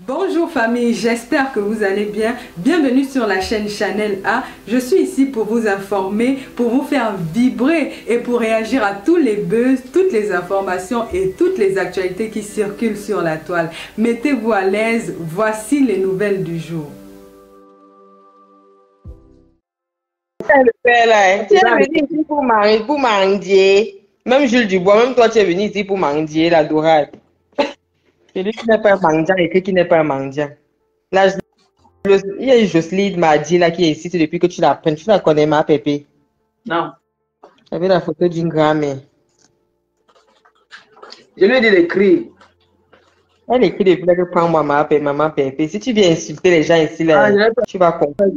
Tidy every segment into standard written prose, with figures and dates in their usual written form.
Bonjour famille, j'espère que vous allez bien. Bienvenue sur la chaîne Chanel A. Je suis ici pour vous informer, pour vous faire vibrer et pour réagir à tous les buzz, toutes les informations et toutes les actualités qui circulent sur la toile. Mettez-vous à l'aise, voici les nouvelles du jour. Le père là, tu es venu ici pour mendier. Même Jules Dubois, même toi, tu es venu ici pour mendier la dorade. Celui qui n'est pas un mendiant et qui n'est pas un mendiant. Là, il y a Jocelyne m'a dit là qui est ici depuis que tu l'apprends. Tu la connais, ma pépé? Non. J'avais la photo d'une grand-mère. Je lui ai dit d'écrire. Elle écrit depuis là que prends moi maman pépé. Si tu viens insulter les gens ici, là, tu vas comprendre.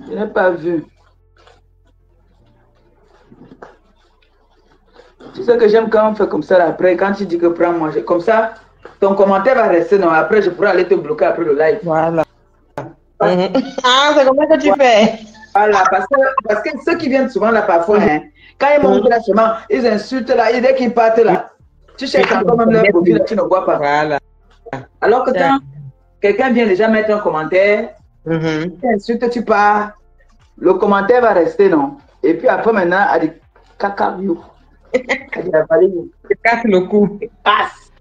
Je n'ai pas vu. Tu sais que j'aime quand on fait comme ça là, après, quand tu dis que prends-moi, comme ça, ton commentaire va rester, non, après je pourrai aller te bloquer après le live. Voilà. Ah, c'est comme ça que tu fais. Voilà, parce que ceux qui viennent souvent là parfois, hein, quand ils montent là seulement, ils insultent là, et dès qu'ils partent là, tu cherches encore même leur profil, là, tu ne vois pas. Voilà. Alors que quand quelqu'un vient déjà mettre un commentaire, tu insultes, tu pars, le commentaire va rester, non? Et puis après maintenant, elle dit caca, you. Elle dit, Tu casses le cou. passe.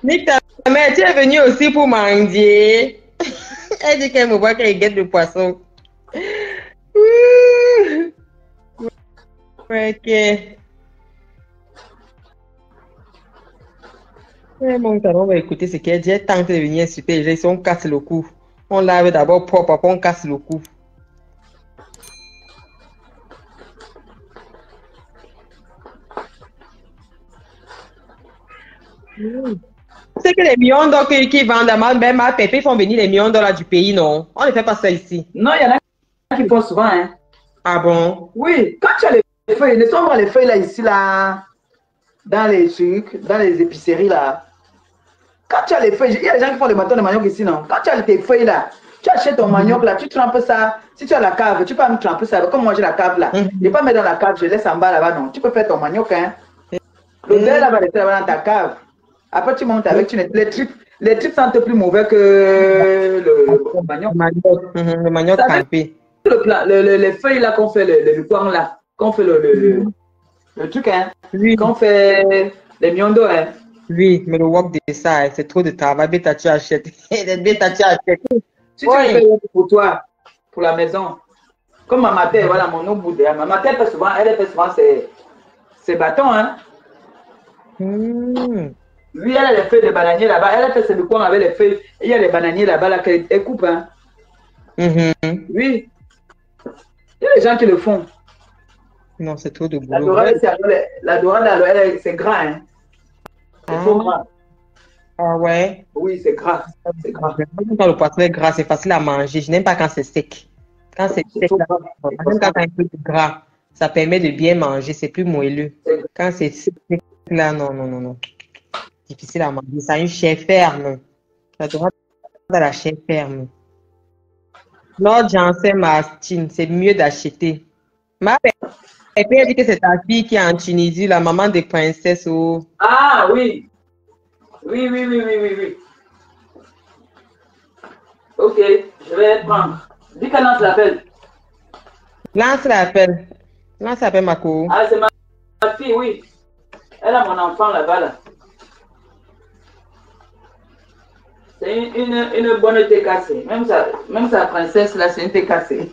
Nique ta mère, tu es venue aussi pour mendier. Elle dit qu'elle me voit qu'elle guette le poisson. Ok. Mon talon va écouter ce qu'elle dit. Elle tente de venir insulter les gens. Ici, on casse le cou. On lave d'abord propre, après on casse le cou. C'est que les millions d'or qui vendent même ma pépé font venir les millions de dollars du pays, non? On ne fait pas ça ici. Non, il y en a qui font souvent, hein. Ah bon? Oui, quand tu as les feuilles, ne sont pas les feuilles là, ici, là, dans les trucs, dans les épiceries, là. Quand tu as les feuilles, il y a des gens qui font les bâtons de manioc ici, non? Quand tu as tes feuilles là, tu achètes ton manioc là, tu trempes ça. Si tu as la cave, tu peux me tremper ça. Comme moi j'ai la cave là, je ne vais pas mettre dans la cave, je laisse en bas là-bas, non. Tu peux faire ton manioc, hein. L'odeur là va rester là-bas dans ta cave. Après, tu montes avec les tripes sentent plus mauvais que le manioc. Le manioc trempé. Les feuilles là qu'on fait, le coin là, qu'on fait le truc, hein. Oui. Qu'on fait les miondos, hein. Oui, mais le work de ça, c'est trop de travail. Bêta, tu achètes. Bêta, tu achètes. Si tu veux faire pour toi, pour la maison, comme ma mère, voilà, mon nom bout de ma mère fait souvent, elle fait souvent ses bâtons, hein. Oui, elle a les feuilles de bananier là-bas, elle a fait ses coins avec les feuilles, il y a les bananiers là-bas, là, qu'elle coupe, hein. Oui, il y a des gens qui le font. Non, c'est trop de boulot. La dorade, c'est gras, hein. C'est trop gras. Ah ouais? Oui, c'est gras. C'est gras. Quand le poisson est gras, c'est facile à manger. Je n'aime pas quand c'est sec. Quand c'est sec, là, même quand il y a un peu de gras, ça permet de bien manger, c'est plus moelleux. Quand c'est sec, là, non, non, non, non. Difficile à manger. Ça a une chair ferme. La dorade a la chair ferme. Lord Jansen Martin, c'est mieux d'acheter. Ma pépé a dit que c'est ta fille qui est en Tunisie, la maman des princesses. Oh. Ah oui. Oui, oui, oui, oui, oui, oui. Ok, je vais prendre. Dis qu'elle lance l'appel. Lance l'appel. Lance l'appel, Mako. Ah, c'est ma fille, oui. Elle a mon enfant là-bas, là. C'est une bonne thé cassée. Même sa princesse, là, c'est une thé cassée.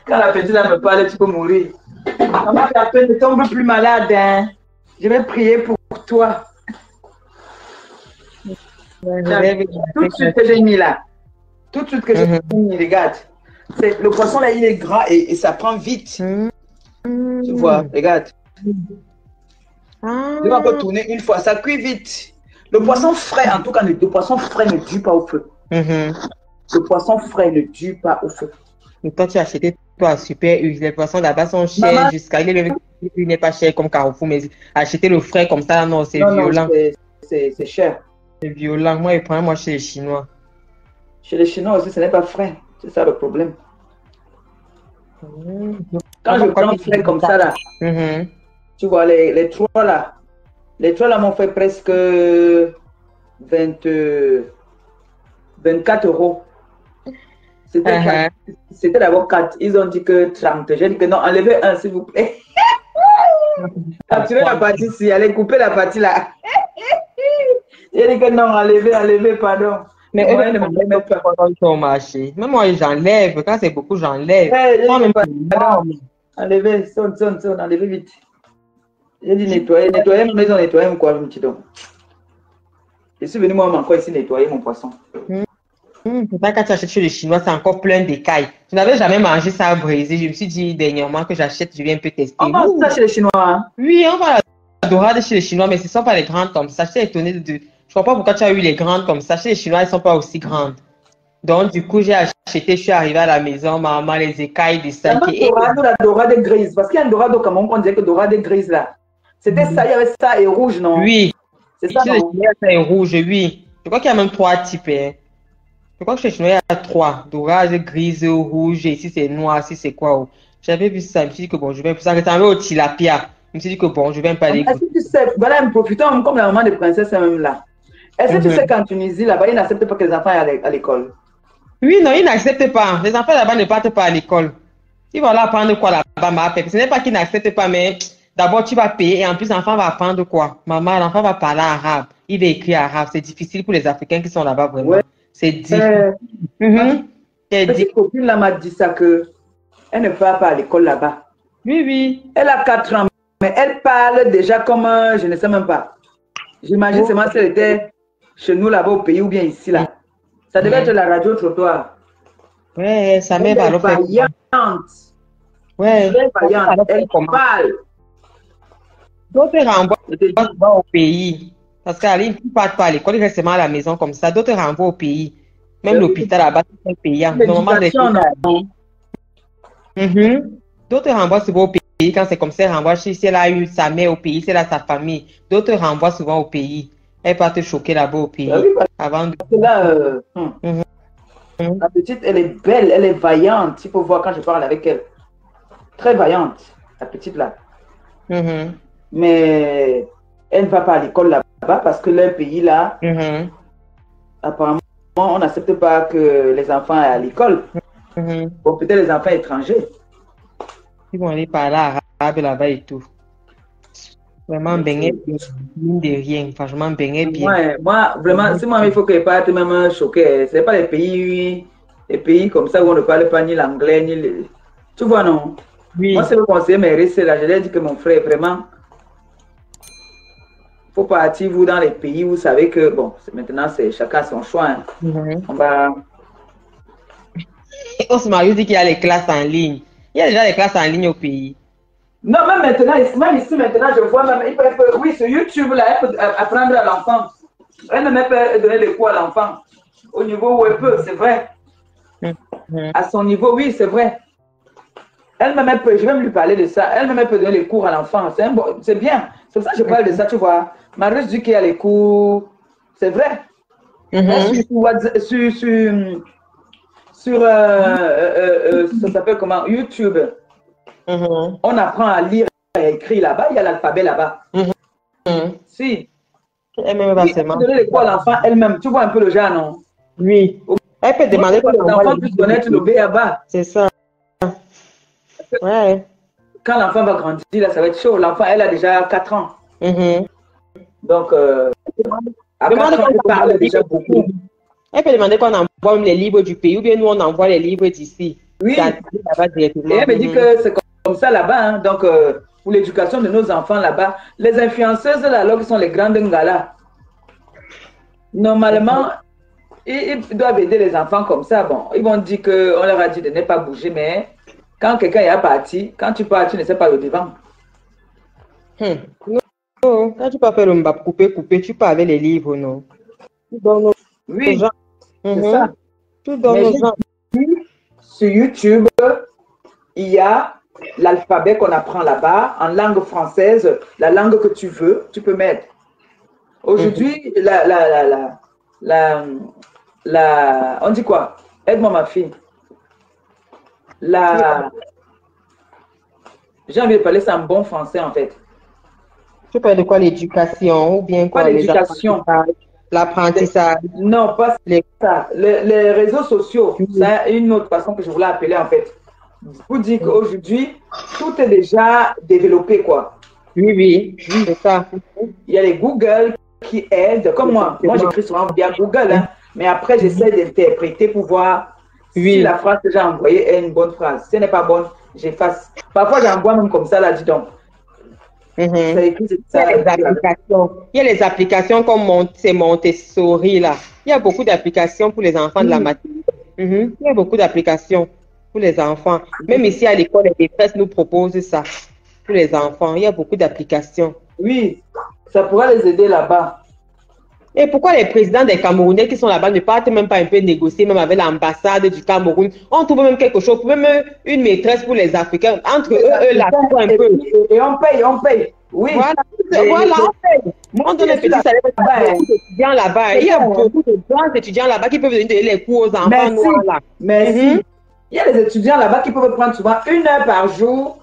Quand la petite là me parle, tu peux mourir. Maman, ta peine ne tombe plus malade, hein. Je vais prier pour toi. Tout de suite que j'ai mis là. Tout de suite que j'ai mis, regarde. Le poisson là, il est gras et ça prend vite. Tu vois, regarde. Je vais encore tourner une fois, ça cuit vite. Le poisson frais, en tout cas, le poisson frais ne dure pas au feu. Le poisson frais ne dure pas au feu. Et toi, tu as acheté toi Super U. Les poissons là-bas sont chers jusqu'à. Il n'est pas cher comme Carrefour, mais acheter le frais comme ça, non, c'est violent. C'est cher. C'est violent. Moi, je prends moi chez les Chinois. Chez les Chinois aussi, ce n'est pas frais. C'est ça le problème. Quand je prends frais comme ça, là, tu vois, les trois là, Les trois là m'ont fait presque 20, 24 euros. C'était d'abord 4. Ils ont dit que 30. J'ai dit que non, enlevez un, s'il vous plaît. Capturez la partie ici, allez couper la partie là. J'ai dit que non, enlevez, pardon. Mais eux, ne me mettent pas au marché. Même moi, j'enlève. Quand c'est beaucoup, j'enlève. Enlevez, sonne, enlevez vite. J'ai dit nettoyer ma maison, nettoyer quoi, je me dis donc. Je suis venu moi encore ici nettoyer mon poisson. C'est ça, quand tu achètes chez les Chinois, c'est encore plein d'écailles. Je n'avais jamais mangé ça brisé. Je me suis dit dernièrement que j'achète, je viens un peu tester. On mange ça chez les Chinois, hein? Oui, on va la dorade chez les Chinois, mais ce ne sont pas les grandes comme ça. Je suis étonnée de... Je ne comprends pas pourquoi tu as eu les grandes comme ça. Chez les Chinois, elles ne sont pas aussi grandes. Donc, du coup, j'ai acheté, je suis arrivée à la maison, maman, les écailles des sacs. La dorade grise, parce qu'il y a une dorade au Cameroun qu'on dirait que dorade grise là. C'était ça, il y avait ça et rouge, non? Oui. C'est ça, non? Ça et rouge, oui. Je crois qu'il y a même 3 types. Hein. Je crois que chez les Chinois, il y a 3. Dorade, grise, rouge, et ici c'est noir, ici c'est quoi? Oh. J'avais vu ça, je me suis dit que bon, je vais... Ça ressemblait au tilapia. Je me suis dit que bon, je vais pas aller. Est-ce que tu sais, voilà, profitant, comme la maman des princesses même là. Est-ce que tu sais qu'en Tunisie, là-bas, ils n'acceptent pas que les enfants aillent à l'école? Oui, non, ils n'acceptent pas. Les enfants là-bas ne partent pas à l'école. Ils vont là apprendre quoi là-bas, ma paix. Ce n'est pas qu'ils n'acceptent pas, mais d'abord tu vas payer et en plus l'enfant va apprendre quoi? Maman, l'enfant va parler arabe. Il va écrire arabe. C'est difficile pour les Africains qui sont là-bas vraiment. Ouais. C'est difficile. Petite copine là m'a dit ça que elle ne part pas à l'école là-bas. Oui, oui. Elle a 4 ans, mais elle parle déjà comme je ne sais même pas. J'imagine seulement si elle était chez nous là-bas au pays ou bien ici là. Ça devait être la radio trottoir. Ouais, ça m'est vaillante. Ouais. Vaillante. Elle parle. D'autres renvoient au pays. Parce qu'Aline, tu ne partes pas à l'école, ils restent seulement à la maison comme ça. D'autres renvoient au pays. Même l'hôpital là-bas, c'est payant. Normalement, d'autres renvoient souvent au pays. Quand c'est comme ça, elle renvoie si elle a eu sa mère au pays, si elle a sa famille. D'autres renvoient souvent au pays. Elle part te choquer là-bas au pays. Oui, avant de... là, la petite, elle est belle, elle est vaillante. Il faut voir quand je parle avec elle. Très vaillante, la petite là. Mais elle ne va pas à l'école là-bas parce que leur pays là, apparemment, on n'accepte pas que les enfants aillent à l'école. Bon, peut-être les enfants étrangers. Ils vont aller parler arabe là-bas et tout. Vraiment, baigner bien, de rien. Franchement, baigner bien. Ouais, moi, vraiment, si moi, il faut que je parte même choqué. Ce n'est pas les pays comme ça où on ne parle pas ni l'anglais, ni le... Tu vois, non? Oui. Moi, c'est le conseiller, mais restez là. Je lui ai dit que mon frère, vraiment, il faut partir, vous, dans les pays où vous savez que, bon, maintenant, c'est chacun son choix. Hein. On va... Osmarius dit qu'il y a les classes en ligne. Il y a déjà les classes en ligne au pays. Non, même maintenant, même ici, maintenant, je vois même, oui, sur YouTube, là, elle peut apprendre à l'enfant. Elle ne peut pas donner des cours à l'enfant. Au niveau où elle peut, c'est vrai. À son niveau, oui, c'est vrai. Elle-même peut, je vais lui parler de ça. Elle-même peut donner les cours à l'enfant. C'est bien. C'est pour ça que je parle de ça, tu vois. Marius dit qu'il y a les cours. C'est vrai. Sur ça s'appelle comment? YouTube. On apprend à lire et à écrire là-bas. Il y a l'alphabet là-bas. Si. Elle-même va elle peut donner les cours à l'enfant elle-même. Tu vois un peu le genre, non? Oui. Elle peut demander que l'enfant puisse connaître le B.A.B.A. C'est ça. Ouais. Quand l'enfant va grandir, là, ça va être chaud. L'enfant, elle a déjà 4 ans. Donc, à 4 ans, elle parle déjà beaucoup. Elle peut demander qu'on envoie les livres du pays ou bien nous, on envoie les livres d'ici. Oui. Et elle me dit que c'est comme ça là-bas. Hein. Donc, pour l'éducation de nos enfants là-bas, les influenceuses là, qui sont les grandes ngalas, normalement, ils doivent aider les enfants comme ça. Bon, ils vont dire qu'on leur a dit de ne pas bouger, mais quand quelqu'un est parti, quand tu pars, tu ne sais pas le devant. Non, quand tu peux faire le mbap, couper, tu peux avec les livres, non? Oui, c'est ça. Tout dans nos gens. Sur YouTube, il y a l'alphabet qu'on apprend là-bas, en langue française, la langue que tu veux, tu peux mettre. Aujourd'hui, on dit quoi? Aide-moi ma fille. J'ai envie de parler ça en bon français en fait. Tu parles de quoi, l'éducation ou bien Pas quoi, les l'éducation. apprentissages, l'apprentissage, Non, pas les... ça. Les réseaux sociaux, c'est une autre façon que je voulais appeler en fait. Pour dire qu'aujourd'hui, tout est déjà développé, quoi. Oui, oui, c'est ça. Il y a les Google qui aident, comme moi. Moi, j'écris souvent via Google, hein, mais après, j'essaie d'interpréter pour voir si Oui. la phrase que j'ai envoyée est une bonne phrase. Si elle n'est pas bonne, j'efface. Parfois, j'envoie même comme ça, là, dis donc. C'est écrit, Il y a les applications. Il y a les applications comme c'est Montessori, là. Il y a beaucoup d'applications pour les enfants de la maternelle. Il y a beaucoup d'applications pour les enfants. Même ici à l'école, les maîtresses nous proposent ça pour les enfants. Il y a beaucoup d'applications. Oui, ça pourrait les aider là-bas. Et pourquoi les présidents des Camerounais qui sont là-bas ne partent même pas un peu négocier, même avec l'ambassade du Cameroun? On trouve même quelque chose, même une maîtresse pour les Africains. Entre eux, là, un peu. Et on paye. Oui. Voilà, on paye. On donne un petit salaire aux étudiants là-bas. Il y a beaucoup de grands étudiants là-bas qui peuvent donner les cours aux enfants noirs là. Merci. Il y a des étudiants là-bas qui peuvent prendre souvent 1 heure par jour.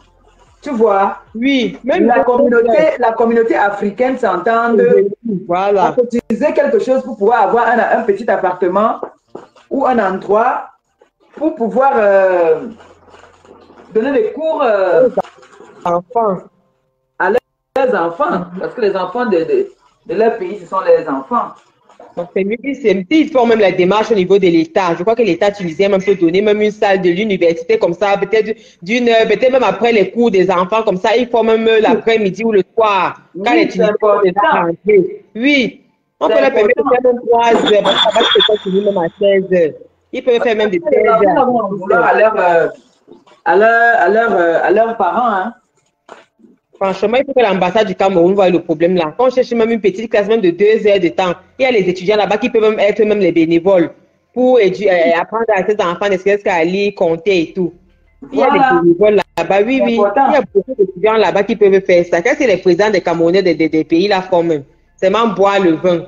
Tu vois? Oui. Même la communauté africaine s'entend. Voilà. On peut utiliser quelque chose pour pouvoir avoir un petit appartement ou un endroit pour pouvoir donner des cours enfants. À leurs enfants. Parce que les enfants de leur pays, ce sont les enfants. Donc, c'est mieux ils font même la démarche au niveau de l'État. Je crois que l'État tunisien même peut donner même une salle de l'université comme ça, peut-être d'une heure, peut-être même après les cours des enfants comme ça, ils font même l'après-midi ou le soir. Quand les Tunisiens sont déjà rentrés. Oui, on peut leur permettre de faire même 3 heures, parce que ça va finir même à 16 heures. Ils peuvent faire même des 16 heures. À leurs parents, hein. Franchement, il faut que l'ambassade du Cameroun voie le problème là. Quand on cherche même une petite classe même de 2 heures de temps, il y a les étudiants là-bas qui peuvent même être même les bénévoles pour apprendre à ces enfants ne qu'à lire, compter et tout. Il y a des bénévoles là-bas, oui. Il y a beaucoup d'étudiants là-bas qui peuvent faire ça. Qu'est-ce que les présidents des Camerounais des pays là font même? C'est même boire le vin.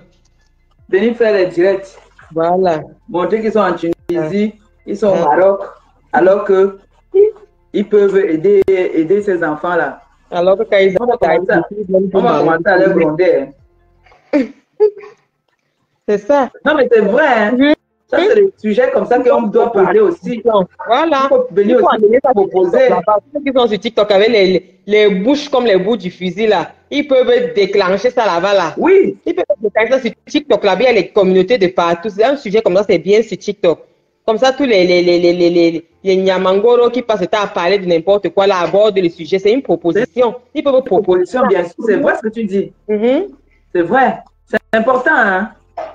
Venir faire les directs. Voilà. Montrer qu'ils sont en Tunisie, ils sont au Maroc, alors que ils peuvent aider ces enfants-là. Alors que quand ils on va commencer à les gronder. C'est ça. Non, mais c'est vrai. Hein? Ça, c'est des sujets comme ça qu'on doit parler aussi. Voilà. Il faut venir aussi proposer. Ceux qui sont sur TikTok avec les bouches comme les bouts du fusil là, ils peuvent déclencher ça là-bas là. Oui. Ils peuvent déclencher ça sur TikTok là-bas. Il y a les communautés de partout. C'est un sujet comme ça, c'est bien sur TikTok. Comme ça, tous les Nyamangoro qui passent le temps à parler de n'importe quoi, là, abordent le sujet. C'est une proposition. Ils peuvent proposition, bien sûr. C'est vrai ce que tu dis. C'est vrai. C'est important, hein?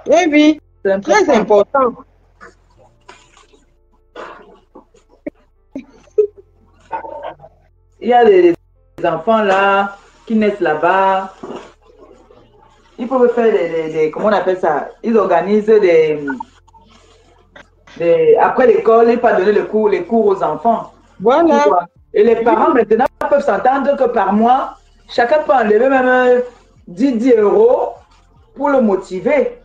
Oui. C'est très important. Il y a des enfants là qui naissent là-bas. Ils peuvent faire comment on appelle ça? Ils organisent après l'école, ils peuvent donner les cours aux enfants. Voilà. Et les parents maintenant peuvent s'entendre que par mois, chacun peut enlever même 10 euros pour le motiver.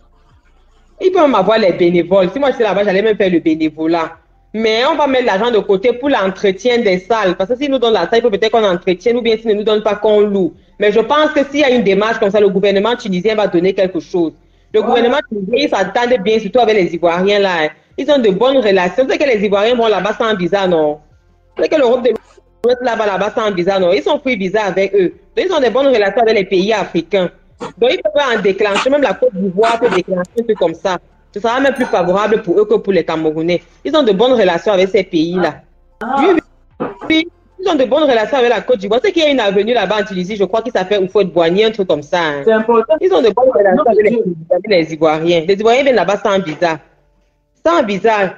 Ils peuvent même avoir les bénévoles. Si moi j'étais là-bas, j'allais même faire le bénévolat. Mais on va mettre l'argent de côté pour l'entretien des salles. Parce que s'ils nous donnent la salle, il faut peut-être qu'on entretienne ou bien s'ils ne nous donnent pas, qu'on loue. Mais je pense que s'il y a une démarche comme ça, le gouvernement tunisien va donner quelque chose. Le gouvernement tunisien, il s'attendait bien, surtout avec les Ivoiriens là. Ils ont de bonnes relations. C'est que les Ivoiriens vont là-bas sans visa, non? C'est que l'Europe de l'Ouest là-bas sans visa, non? Ils sont pris visa avec eux. Donc, ils ont de bonnes relations avec les pays africains. Donc, ils peuvent en déclencher. Même la Côte d'Ivoire peut déclencher un truc comme ça. Ce sera même plus favorable pour eux que pour les Camerounais. Ils ont de bonnes relations avec ces pays-là. Oui. Ils ont de bonnes relations avec la Côte d'Ivoire. C'est qu'il y a une avenue là-bas en Tunisie, je crois qu'il s'appelle Houphouët-Boigny, un truc comme ça. Hein. C'est important. Ils ont de bonnes relations avec les Ivoiriens. Les Ivoiriens viennent là-bas sans visa. Sans visa.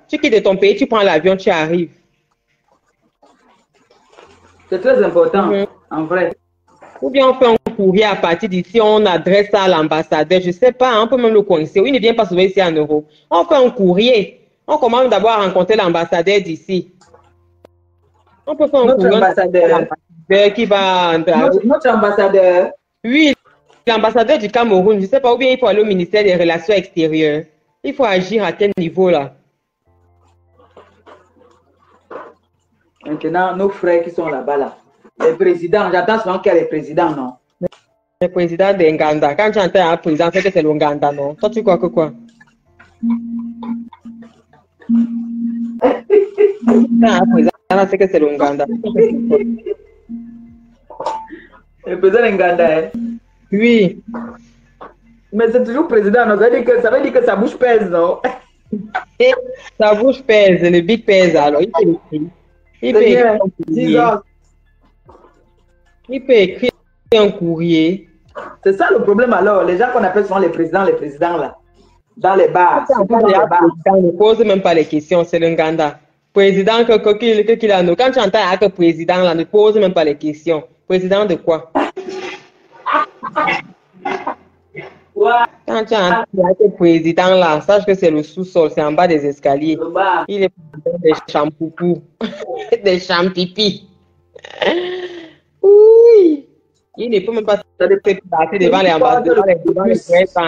Tu quittes de ton pays, tu prends l'avion, tu arrives. C'est très important, en vrai. Ou bien on fait un courrier à partir d'ici, on adresse ça à l'ambassadeur. Je ne sais pas, on peut même le coincer. Il ne vient pas souvent ici en Europe. On fait un courrier. On commence d'abord à rencontrer l'ambassadeur d'ici. On peut faire un courrier. Ambassadeur qui va... Notre ambassadeur. Oui, l'ambassadeur du Cameroun. Je ne sais pas, ou bien il faut aller au ministère des Relations extérieures. Il faut agir à quel niveau là? Maintenant, nos frères qui sont là-bas, là. Les présidents, j'entends souvent qu'il y a les présidents, non? Le président d'Enganda. Quand tu entends un président, c'est que c'est l'Ouganda, non? Toi, tu crois que quoi? Un président, c'est que c'est l'Ouganda. Le président d'Enganda, hein? Oui. Mais c'est toujours président, non? Ça veut dire que sa bouche pèse, non? Et sa bouche pèse, le big pèse, alors il peut écrire. Il peut écrire un courrier. Il peut écrire un courrier. C'est ça le problème alors. Les gens qu'on appelle souvent les présidents là. Dans les bars. On ne pose même pas les questions, c'est l'Ouganda. Président qu'il a, quand tu entends que président là, ne pose même pas les questions. Président de quoi? Quand tu entends que président là, sache que c'est le sous-sol, c'est en bas des escaliers. Il est président des champoupous, des champipi. Oui. Il ne peut même pas se placer devant les ambassadeurs, devant les présidents.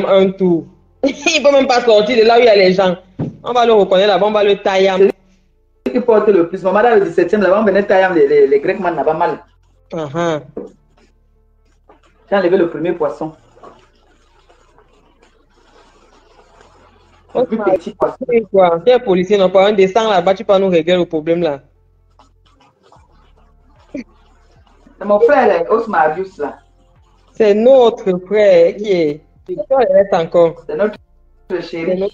Un tour. Il ne peut même pas sortir de là où il y a les gens. On va le reconnaître là-bas, on va le tailler. Ce qui porte le plus, maman dans le 17e, là-bas, on venait tailler les Grecs, man, là-bas mal. J'ai enlevé le premier poisson. Le plus petit poisson. Quel policier n'a pas un descend là-bas, tu peux nous régler le problème là. C'est mon frère, Osma Abius, là. C'est notre frère qui est. Il reste encore. C'est notre chéri.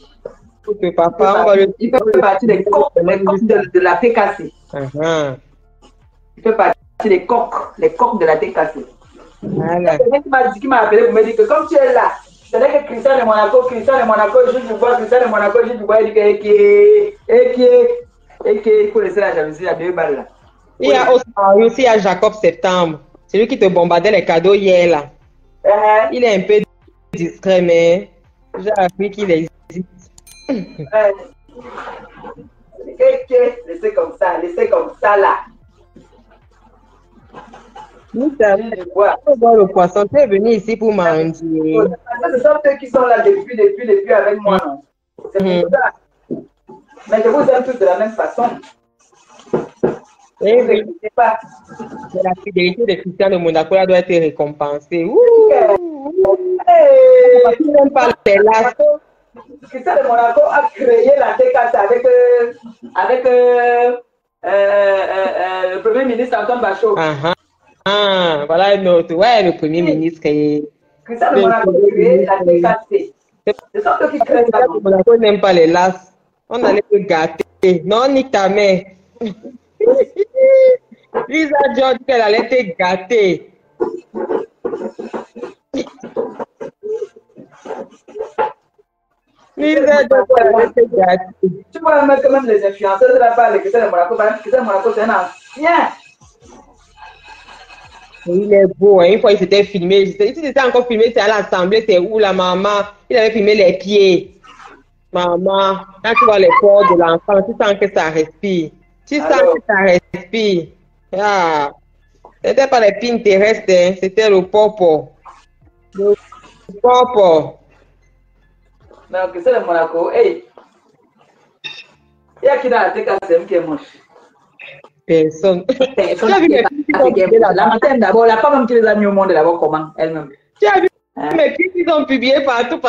Notre papa, on va le. Il fait partie des coqs de la TKC. Il fait partie des coqs, les coqs de la TKC. Voilà. Qui m'a appelé pour me dire que comme tu es là, c'est vrai que Christian de Monaco, joue du bois, Christian de Monaco, joue du bois, il dit que, il faut laisser la jalousie à 2 balles là. Il y a aussi à Jacob Septembre, celui qui te bombardait les cadeaux hier là. Il est un peu distrait, mais j'ai appris qu'il existe. Laissez comme ça là. Nous savons voir le poisson, tu es venu ici pour manger. Ce sont ceux qui sont là depuis avec moi. C'est pour ça. Mais je vous aime tous de la même façon. Et oui. La fidélité de Christian de Monaco doit être récompensée. Même pas les lasses. Christian de Monaco a créé la TKC avec le Premier ministre Antoine Bachot. Voilà le Premier ministre. Christian de Monaco a créé la TKC. Ce sont ceux qui créent ça. Christian de Monaco n'aime pas les lasses. On allait te gâter. Non, nique ta mère. Lisa George, qu'elle allait te gâter. Lisa George, elle allait te gâter. Tu vois même les influenceurs de la part de Christian de Monaco. Christian de Monaco, c'est un ancien. Il est beau, hein. Une fois il s'était filmé. Si c'était encore filmé, c'est à l'Assemblée, c'est où la maman? Il avait filmé les pieds. Maman, quand tu vois les corps de l'enfant, tu sens que ça respire. Tu sens que ça respire. C'était pas les pines terrestres, hein. C'était le popo. Le popo. Non, que c'est le Monaco. Hey! Il y a qui dans la TKCM qui est moche? Personne. Tu as vu les filles qui sont la matin d'abord, la femme même qui les a mis au monde d'abord comment? Elle-même. Tu as vu mes filles qui ont publié partout.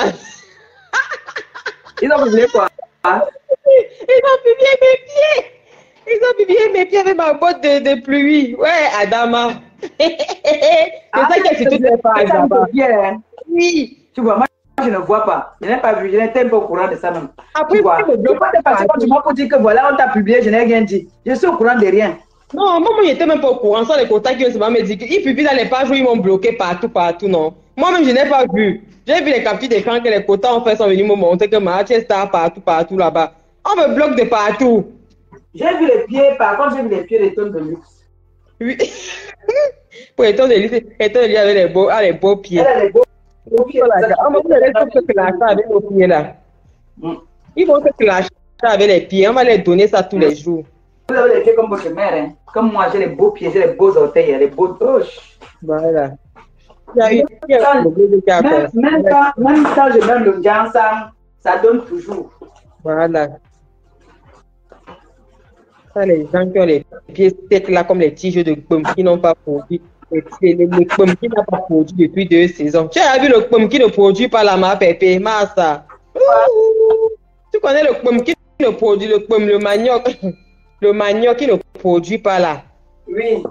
Ils ont publié quoi? Ils ont publié mes pieds. Ils ont publié mes pieds avec ma botte de pluie. Ouais, Adama. C'est ça que tu ne sais pas, Adama. Oui. Tu vois, moi, je ne vois pas. Je n'ai pas vu. Je n'étais pas au courant de ça même. Après, tu vois, je ne pas passer quand tu m'as dit que voilà, on t'a publié, je n'ai rien dit. Je suis au courant de rien. Non, moi, je n'étais même pas au courant. Sans les contacts, ils me dit qu'ils publient dans les pages où ils m'ont bloqué partout, non. Moi-même, je n'ai pas vu. J'ai vu les captures d'écran que les quotas ont fait sont venus me montrer que ma star partout là-bas. On me bloque de partout. J'ai vu les pieds, par contre, j'ai vu les pieds des tonnes de luxe. Oui. Pour les tonnes de luxe, les tonnes de luxe avec les beaux pieds. Elle a les beaux pieds. On va se clasher avec nos pieds là. Ils vont se clasher avec les pieds. On va les donner ça tous les jours. Vous avez les pieds comme votre mère, hein. Comme moi, j'ai les beaux pieds, j'ai les beaux orteils, les beaux touches. Voilà. Même quand je mets le gant, ça donne toujours. Voilà. Ça, les gens qui ont les pieds secs là, comme les tiges de pomme, qui n'ont pas produit. Le pomme qui n'a pas produit depuis 2 saisons. Tu as vu le pomme qui ne produit pas la ma pépé, Massa. Tu connais le pomme qui ne produit, le pomme, le manioc. Le manioc qui ne produit pas là. Oui.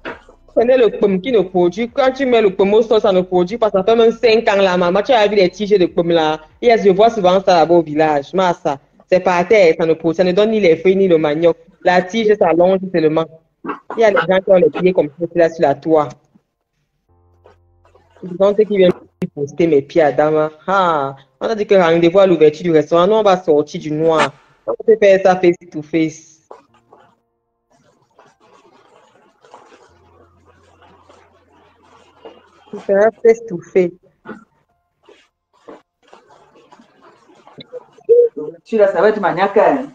Tu connais le pomme qui ne produit. Quand tu mets le pomme au sol, ça ne produit pas. Ça fait même 5 ans là, maman. Tu as vu les tiges de pomme là. Et je vois souvent ça là-bas au village. Massa. C'est par terre, ça ne produit. Ça ne donne ni les feuilles ni le manioc. La tige s'allonge seulement. Il y a des gens qui ont les pieds comme ça là sur la toit. Donc, ceux qui viennent poster mes pieds à Dama. Ah, on a dit que rendez-vous à l'ouverture du restaurant. Nous, on va sortir du noir. On peut faire ça face to face. On fera face to face. L'ouverture, là, ça va être maniacal. Hein.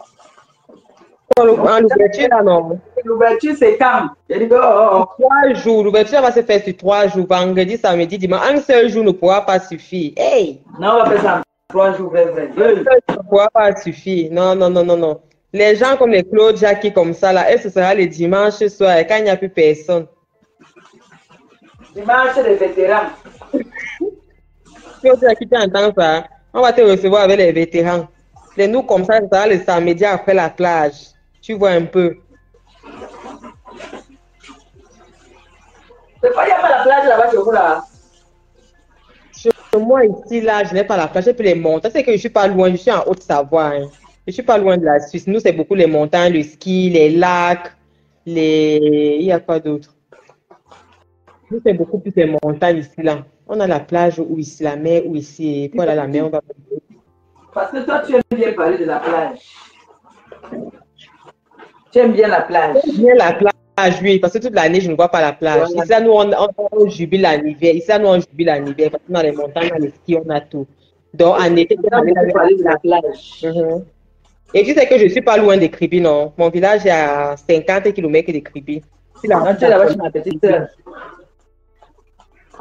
En l'ouverture, là, non. L'ouverture, c'est quand? J'ai dit, 3 jours. L'ouverture va se faire sur 3 jours. Vendredi, samedi, dimanche. Un seul jour ne pourra pas suffire. Hey! Non, on va faire ça en 3 jours, vrai. Un seul jour ne pourra pas suffire. Non, non, non, non, non. Les gens comme les Claude Jackie comme ça, là, et ce sera le dimanche soir, quand il n'y a plus personne. Dimanche, les vétérans. Claude Jackie, tu entends ça? On va te recevoir avec les vétérans. Les nous comme ça, ça le samedi après la plage. Tu vois un peu. C'est pas, il n'y a pas la plage là-bas chez vous là. Chez moi ici, là, je n'ai pas la plage, je peux les montagnes. C'est que je ne suis pas loin, je suis en Haute-Savoie. Hein. Je ne suis pas loin de la Suisse. Nous, c'est beaucoup les montagnes, le ski, les lacs, les... Il y a quoi d'autre? Nous, c'est beaucoup plus les montagnes ici, là. On a la plage ou ici, la mer, ou ici. Voilà, la mer, on va... Parce que toi, tu aimes bien parler de la plage. Tu aimes bien la plage. J'aime bien la plage, oui, parce que toute l'année, je ne vois pas la plage. Ici, là, nous, on jubile en hiver. Ici, là, nous, on jubile en hiver parce qu'on a les montagnes, on a les skis, on a tout. Donc, en été, on a parler de la plage. Et tu sais que je ne suis pas loin de Kribi, non. Mon village est à 50 km de Kribi. Tu es là-bas chez ma petite sœur.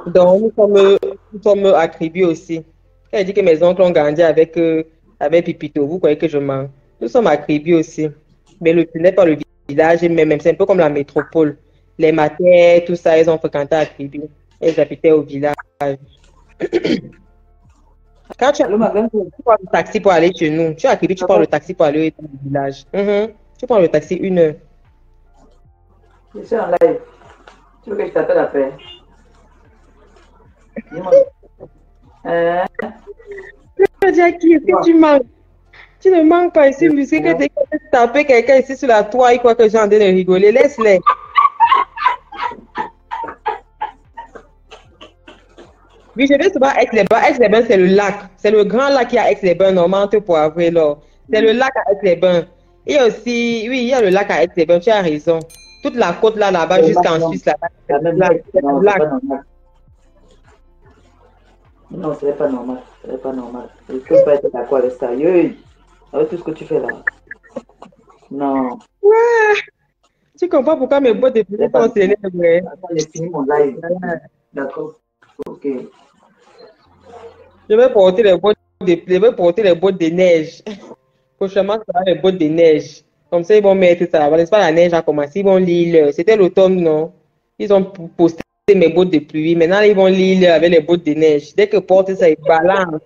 Donc, nous sommes à Kribi aussi. Elle dit que mes oncles ont grandi avec Pipito. Vous croyez que je mens? Nous sommes à Kribi aussi. Mais ce n'est pas le village, même c'est un peu comme la métropole. Les matères, tout ça, ils ont fréquenté à Kribi. Elles habitaient au village. Quand tu prends le taxi pour aller chez nous, tu es à Kribi, tu prends le taxi pour aller au village. Tu prends le taxi 1 heure. Je suis en live. Tu veux que je t'appelle après? Jackie, est-ce que tu manques? Tu ne manques pas ici, puisque que dès que tu tapes quelqu'un ici sur la toile, il croit que j'ai en train de rigoler. Laisse-les. Oui, je vais souvent à Aix-les-Bains. Aix-les-Bains, c'est le lac. C'est le grand lac qui est à Aix-les-Bains, normalement, pour avoir là. C'est le lac à Aix-les-Bains. Et aussi, oui, il y a le lac à Aix-les-Bains, tu as raison. Toute la côte là-bas, jusqu'en Suisse, là-bas. C'est le lac. Non, ce n'est pas normal. Ce n'est pas normal. Je ne peux pas être d'accord avec ça. Avec tout ce que tu fais là. Non. Ouais. Tu comprends pourquoi mes bottes de pluie sont scellées, ouais. J'ai fini mon live. D'accord. Ok. Je vais porter les bottes de neige. Prochainement, ça sera les bottes de neige. Comme ça, ils vont mettre ça là-bas. N'est-ce pas, la neige a commencé. Ils vont lire. C'était l'automne, non? Ils ont posté mes bottes de pluie. Maintenant, ils vont lire avec les bottes de neige. Dès que porte ça, ils balancent.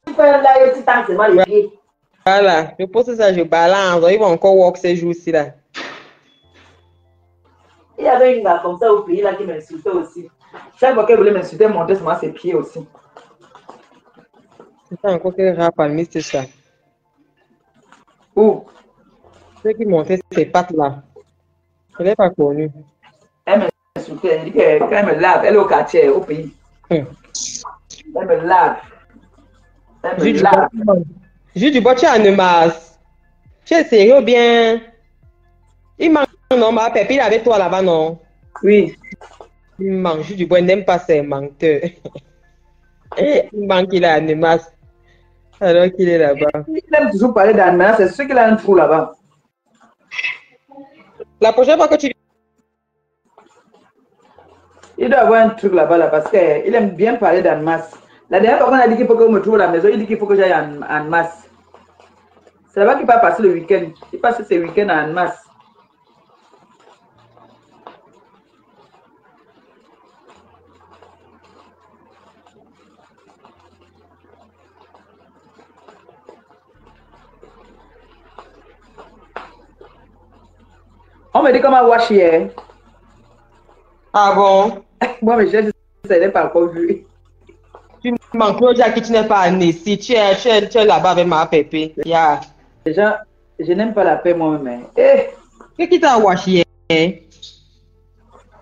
Tu fais un live, tu t'en mal les pieds. Voilà, je pose ça, je balance. Ils vont encore walk ces jours-ci là. Il y avait une gars comme ça au pays là qui m'insultait aussi. Chaque fois qu'elle voulait m'insulter, elle montait sur ses pieds aussi. C'est ça encore quel rap palmiste c'est ça. Où? Ceux qui montaient ces pattes là. Je ne l'ai pas connu. Elle m'insultait, elle dit qu'elle me lave, elle est au quartier, au pays. Elle me lave. Elle me lave. Juste du bois, tu as une masse. Tu es sérieux ou bien? Il manque, non, ma pépé, il est avec toi là-bas, non? Oui. Il manque, juste du bois, il n'aime pas ses menteurs. Il manque, il a une masse. Alors qu'il est là-bas. Il aime toujours parler d'animal, c'est sûr qu'il a un trou là-bas. La prochaine fois que tu... Il doit avoir un truc là-bas là, parce qu'il aime bien parler d'animal. La dernière fois qu'on a dit qu'il faut que je me trouve à la maison, il dit qu'il faut que j'aille en masse. C'est là-bas qu'il va passer le week-end. Il passe ses week-ends en masse. On me dit comment wash hier. Ah bon? Moi, mais je ne l'ai pas encore vu. Tu manques que tu n'es pas né ici. Tu es là-bas avec ma pépé. Yeah. Déjà, je n'aime pas la paix moi-même. Eh, Qu'est-ce qui t'a wash hier?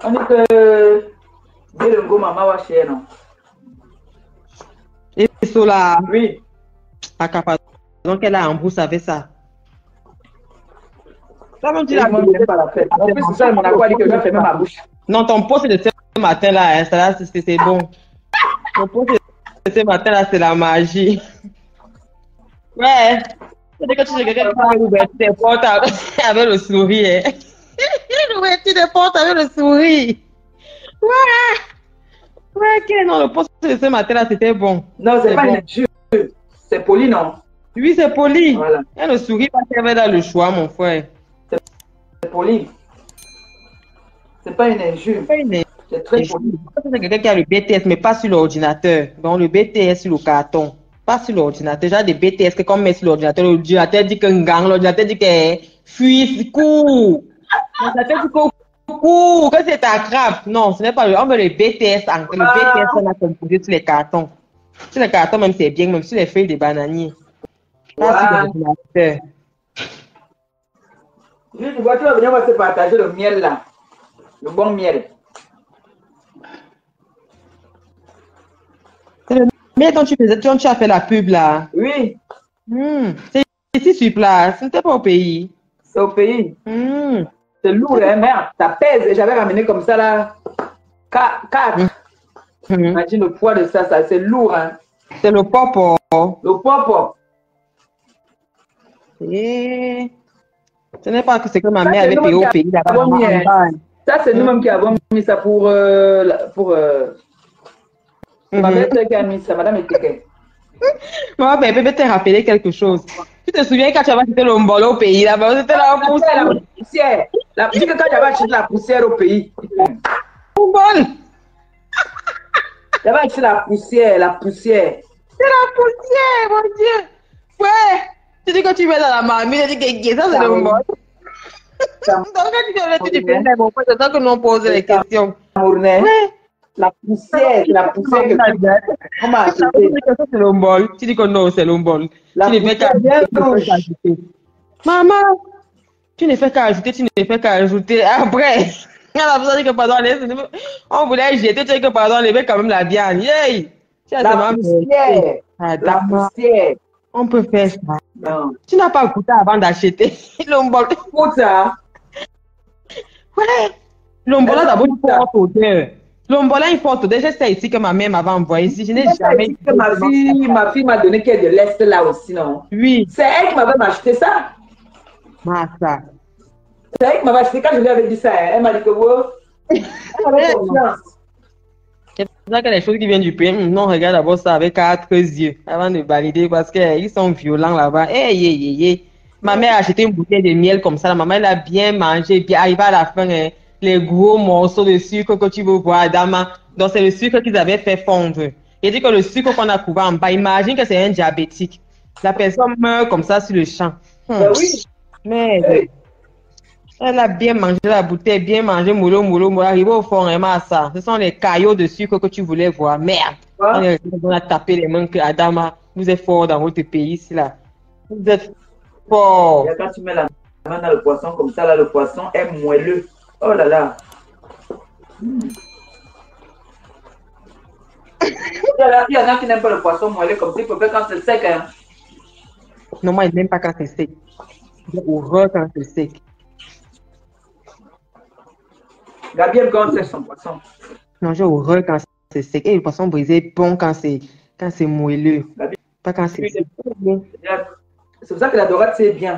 on dit que le go maman wash hier, non? Et cela, Oui. la capacité qu'elle a en brousse avec ça. Ça, même tu Moi, l'as je n'aime pas la paix. En plus, c'est ça, mon accord dit que je vais fermer ma bouche. Non, ton poste de ce matin-là, hein, ça là, c'est bon. Ton poste de ce matin-là, c'est la magie. Ouais. C'est que tu sais quelqu'un qui va ouvrir tes portes avec le sourire. L'ouverture des portes avec le sourire. Ouais. Ouais, ok, non, le poste de ce matin-là, c'était bon. Non, c'est pas bon. une injure. C'est poli, non? Oui, c'est poli. Voilà. Et le sourire, parce qu'il y avait dans le choix, mon frère. C'est poli. C'est pas une injure. C'est très poli. C'est quelqu'un qui a le BTS, mais pas sur l'ordinateur. Donc, le BTS sur le carton. Pas sur l'ordinateur. J'ai des BTS que quand on met sur l'ordinateur dit qu'un gang, l'ordinateur dit que fuis, cours. L'ordinateur dit que cours, que c'est ta crabe. Non, ce n'est pas le. On met le BTS, le BTS, on a composé sur les cartons. Sur les cartons, même c'est bien, même sur les feuilles de bananier. Pas sur l'ordinateur. Tu vois, tu vas venir, on va se partager le miel là. Le bon miel. C'est le miel dont tu as fait la pub là. Oui. C'est ici sur place, ce n'était pas au pays. C'est au pays. C'est lourd, hein, merde. Ça pèse. J'avais ramené comme ça là. 4. Imagine le poids de ça, c'est lourd, hein. C'est le popo. Le popo. Et... Ce n'est pas que c'est que ma mère avait payé au pays là-bas. Ça, c'est nous-mêmes qui avons mis ça pour ma mère qui a mis ça, madame Eteke. Maman, bébé, te rappeler quelque chose. Tu te souviens quand tu avais acheté le mbolo au pays là-bas, c'était la poussière. La poussière. La poussière, quand j'avais acheté la poussière au pays. Bon. J'avais acheté la poussière, la poussière. C'est la poussière, mon Dieu. Ouais. Tu dis que tu vas dans la marmite, tu dis que ça, c'est le mbolo. Donc, quand tu dis que mon frère, c'est ça que nous on pose les questions. Ouais. La poussière que on m'a acheté. C'est le mbolo. Tu dis que non, c'est le mbolo. Tu ne fais qu'à ajouter. Maman, tu ne fais qu'à ajouter. Après, on a besoin de que pardon, on voulait jeter, tu dis que pardon, lever quand même la viande. Yay! La poussière. La poussière. On peut faire ça. Non. Tu n'as pas goûté avant d'acheter l'ombol. Pour ça. Ouais. L'ombola d'abord une forte odeur. L'ombola une forte odeur. Je sais ici que ma mère m'avait envoyé ici. Je n'ai jamais. Que ma fille m'a donné qu'elle est de l'Est là aussi, non? Oui. C'est elle qui m'avait acheté ça. Massa. C'est elle qui m'avait acheté quand je lui avais dit ça. Elle m'a dit que wow. Elle avait confiance. C'est pour ça que les choses qui viennent du pays, non, regarde d'abord ça avec 4 yeux avant de valider parce qu'ils sont violents là-bas. Ma mère a acheté une bouteille de miel comme ça. La maman, elle a bien mangé. Puis arrivé à la fin, hein, les gros morceaux de sucre que tu veux voir, Adama. Donc, c'est le sucre qu'ils avaient fait fondre. Il dit que le sucre qu'on a couvert en bas, imagine que c'est un diabétique. La personne meurt comme ça sur le champ. Oui. Mais elle a bien mangé la bouteille, bien mangé, moulot. Arrivé au fond, vraiment ça. Ce sont les caillots de sucre que tu voulais voir. Merde. On a tapé les mains que Adama, vous êtes fort dans votre pays ici là. Vous êtes fort. Quand tu mets la main dans le poisson comme ça, là, le poisson est moelleux. Oh là là. Il y en a qui n'aiment pas le poisson moelleux comme ça, ils peuvent quand c'est sec. Hein. Non, moi, je n'aime pas quand c'est sec. J'ai horreur quand c'est sec. Gabriel, quand c'est son poisson. Non, j'ai horreur quand c'est sec. Et le poisson brisé est bon quand c'est moelleux. Pas quand c'est sec. C'est pour ça que la dorade, c'est bien.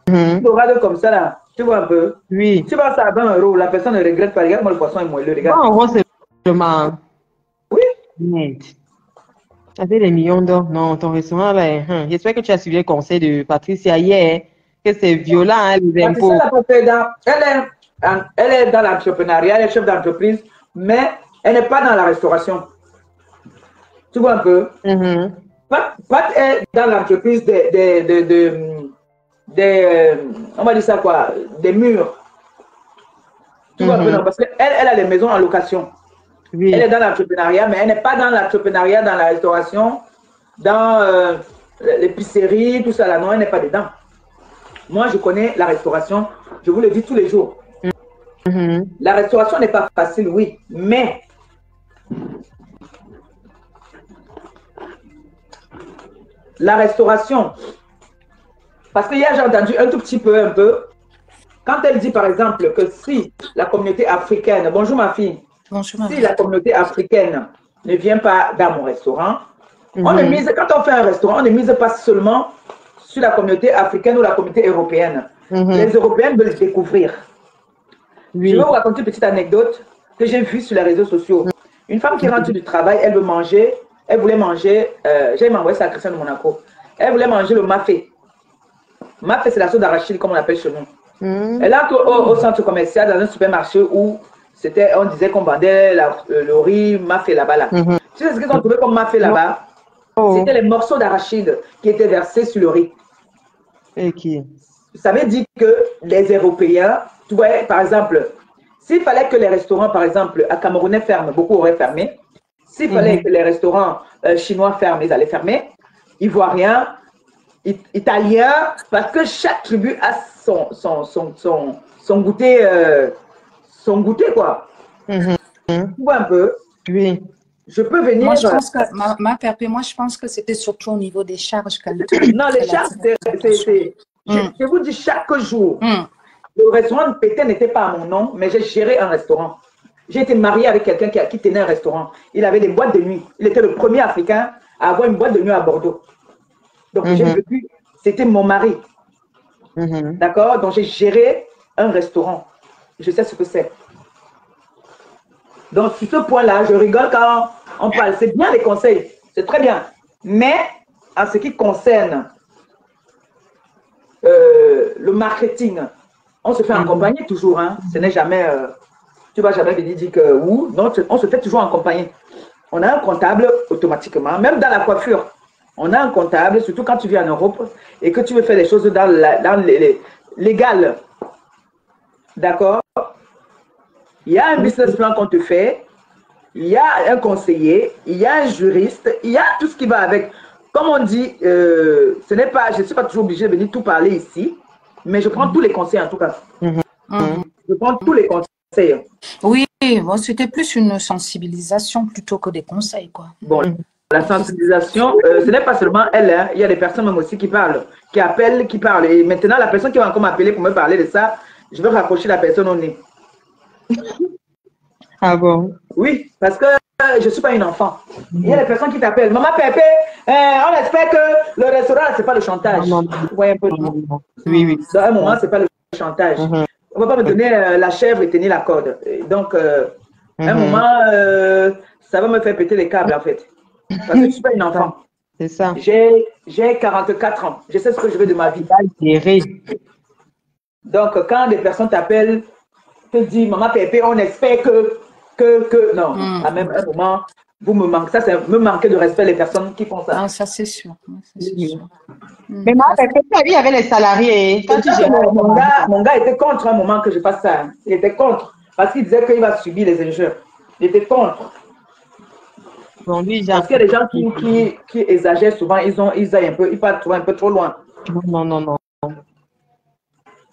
Une dorade comme ça, là, tu vois un peu. Oui. Tu vois ça à 20 €, la personne ne regrette pas. Regarde-moi, le poisson est moelleux. Regarde. Non, en gros, c'est seulement. Oui. Merde. Avec les millions d'or. Non, ton restaurant, là, j'espère que tu as suivi le conseil de Patricia hier, que c'est violent, hein, les impôts. Elle est dans l'entrepreneuriat, elle est chef d'entreprise, mais elle n'est pas dans la restauration. Tu vois un peu? Pat est dans l'entreprise on va dire ça quoi, des murs. Tu vois un peu, non? Parce qu'elle elle a les maisons en location. Oui. Elle est dans l'entrepreneuriat, mais elle n'est pas dans l'entrepreneuriat, dans la restauration, dans l'épicerie, tout ça là. Non, elle n'est pas dedans. Moi, je connais la restauration. Je vous le dis tous les jours. La restauration n'est pas facile, oui, mais la restauration, parce que hier j'ai entendu un tout petit peu, quand elle dit par exemple que si la communauté africaine, bonjour ma fille, bonjour, ma si fille. la communauté africaine ne vient pas dans mon restaurant, on ne mise, quand on fait un restaurant, on ne mise pas seulement sur la communauté africaine ou la communauté européenne. Les Européens veulent découvrir. Oui. Je vais vous raconter une petite anecdote que j'ai vue sur les réseaux sociaux. Une femme qui rentre du travail, elle veut manger, elle voulait manger, j'ai envoyé ça à Christian de Monaco, elle voulait manger le mafé. Mafé, c'est la sauce d'arachide, comme on l'appelle chez nous. Elle entre au centre commercial, dans un supermarché où on disait qu'on vendait le riz mafé là-bas. Là. Tu sais ce qu'ils ont trouvé comme mafé là-bas? C'était les morceaux d'arachide qui étaient versés sur le riz. Et qui? Ça veut dire que les Européens, tu vois, par exemple, s'il fallait que les restaurants, par exemple, à Camerounais ferment, beaucoup auraient fermé. S'il fallait que les restaurants chinois ferment, ils allaient fermer. Ivoiriens, Italiens, parce que chaque tribu a son goûter, quoi. Tu vois un peu? Oui. Je peux venir. Moi, je pense que, moi, je pense que c'était surtout au niveau des charges. Non, les charges, je vous dis chaque jour. Le restaurant de Pétain n'était pas à mon nom, mais j'ai géré un restaurant. J'ai été mariée avec quelqu'un qui tenait un restaurant. Il avait des boîtes de nuit. Il était le premier Africain à avoir une boîte de nuit à Bordeaux. Donc, j'ai vécu, c'était mon mari. D'accord? Donc, j'ai géré un restaurant. Je sais ce que c'est. Donc, sur ce point-là, je rigole quand on parle. C'est bien les conseils. C'est très bien. Mais, en ce qui concerne le marketing, on se fait accompagner toujours. Hein. Ce n'est jamais... tu ne vas jamais venir dire que ou. Non, on se fait toujours accompagner. On a un comptable automatiquement. Même dans la coiffure, on a un comptable, surtout quand tu viens en Europe et que tu veux faire les choses dans légal. D'accord? Il y a un business plan qu'on te fait. Il y a un conseiller. Il y a un juriste. Il y a tout ce qui va avec. Comme on dit, je ne suis pas toujours obligée de venir tout parler ici, mais je prends tous les conseils en tout cas. Je prends tous les conseils. Oui, bon, c'était plus une sensibilisation plutôt que des conseils, quoi. Bon, la sensibilisation, ce n'est pas seulement elle, hein. Il y a des personnes même aussi qui parlent, qui appellent, qui parlent. Et maintenant, la personne qui va encore m'appeler pour me parler de ça, je vais raccrocher la personne au nez. Ah bon? Oui, parce que je ne suis pas une enfant. Il y a des personnes qui t'appellent. Maman Pépé, on espère que le restaurant, ce n'est pas le chantage. Non. Vous voyez un peu? Oui, oui. Dans un moment, ce n'est pas le chantage. On ne va pas me donner la chèvre et tenir la corde. Donc, à un moment, ça va me faire péter les câbles, en fait. Parce que je ne suis pas une enfant. C'est ça. J'ai 44 ans. Je sais ce que je veux de ma vie. Donc, quand des personnes t'appellent, te disent, Maman Pépé, on espère que non, à même un moment, vous me manquez. Ça, c'est me manquer de respect les personnes qui font ça. Ah, ça, c'est sûr. Mais Maman Pépé, il y avait les salariés. Quand mon gars était contre un moment que je fasse ça. Il était contre. Parce qu'il disait qu'il va subir les injures. Il était contre. Bon, lui, parce qu'il y a des gens qui exagèrent souvent. Ils partent un peu trop loin. Non.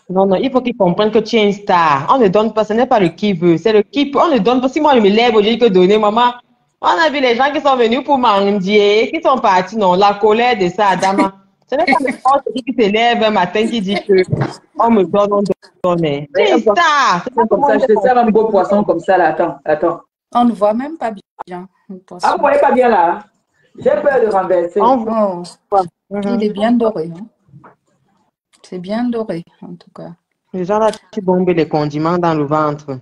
Non, il faut qu'ils comprennent que tu es une star. On ne donne pas, ce n'est pas le qui veut, c'est le qui peut. On ne donne pas. Si moi je me lève aujourd'hui que donner, maman, on a vu les gens qui sont venus pour mendier, qui sont partis, non, la colère de ça, Adama. Ce n'est pas n'importe qui se lève un matin qui dit que on me donne, on donne. Tu es une star. Comme ça, je te sers un beau poisson comme ça, là. Attends. On ne voit même pas bien. Ah, vous ne voyez pas bien là? J'ai peur de renverser. Il est bien doré. Hein? C'est bien doré, en tout cas. Les gens là, qui bombent les condiments dans le ventre.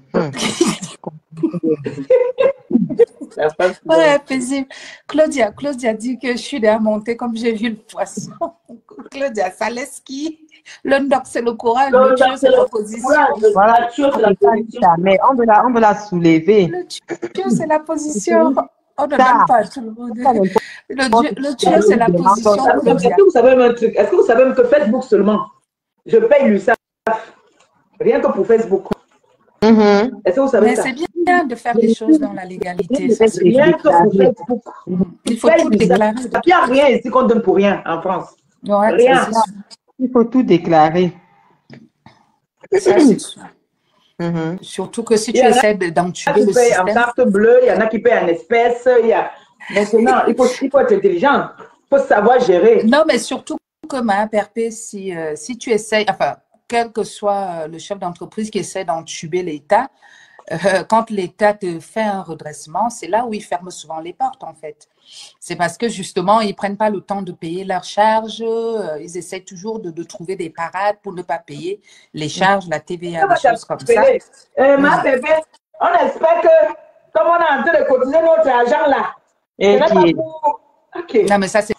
Ouais, paisible. Claudia dit que je suis déjà montée comme j'ai vu le poisson. Claudia, ça laisse qui? Le ndoc, c'est le courage. Le Dieu, c'est la position. Voilà, mais on veut la soulever. Le Dieu, c'est la position. On ne donne pas tout le monde. Le Dieu, c'est la position. Est-ce que vous savez même un truc? Est-ce que vous savez même que Facebook seulement, je paye l'USAF rien que pour Facebook. Est-ce que vous savez Mais ça? c'est bien de faire les choses dans la légalité. Ça, c'est Rien que pour Facebook. Il faut tout déclarer. Il n'y a rien ici qu'on donne pour rien en France. Ouais, Rien. ça, c'est sûr. Il faut tout déclarer. Ça, c'est sûr. Mhm. Surtout que si Il y tu en a essaies d'entuber qui le payent en système. carte bleue, il y en a qui payent en espèces. Maintenant, il faut être intelligent. Il faut savoir gérer. Non, mais surtout comme à Perpé, si tu essayes, enfin, quel que soit le chef d'entreprise qui essaie d'entuber l'État, quand l'État te fait un redressement, c'est là où ils ferment souvent les portes, en fait. C'est parce que, justement, ils ne prennent pas le temps de payer leurs charges. Ils essaient toujours de trouver des parades pour ne pas payer les charges, la TVA, des choses comme ça. Ma bébé, on espère que, comme on est en train de cotiser notre argent là, Et qui OK. Non, mais ça, c'est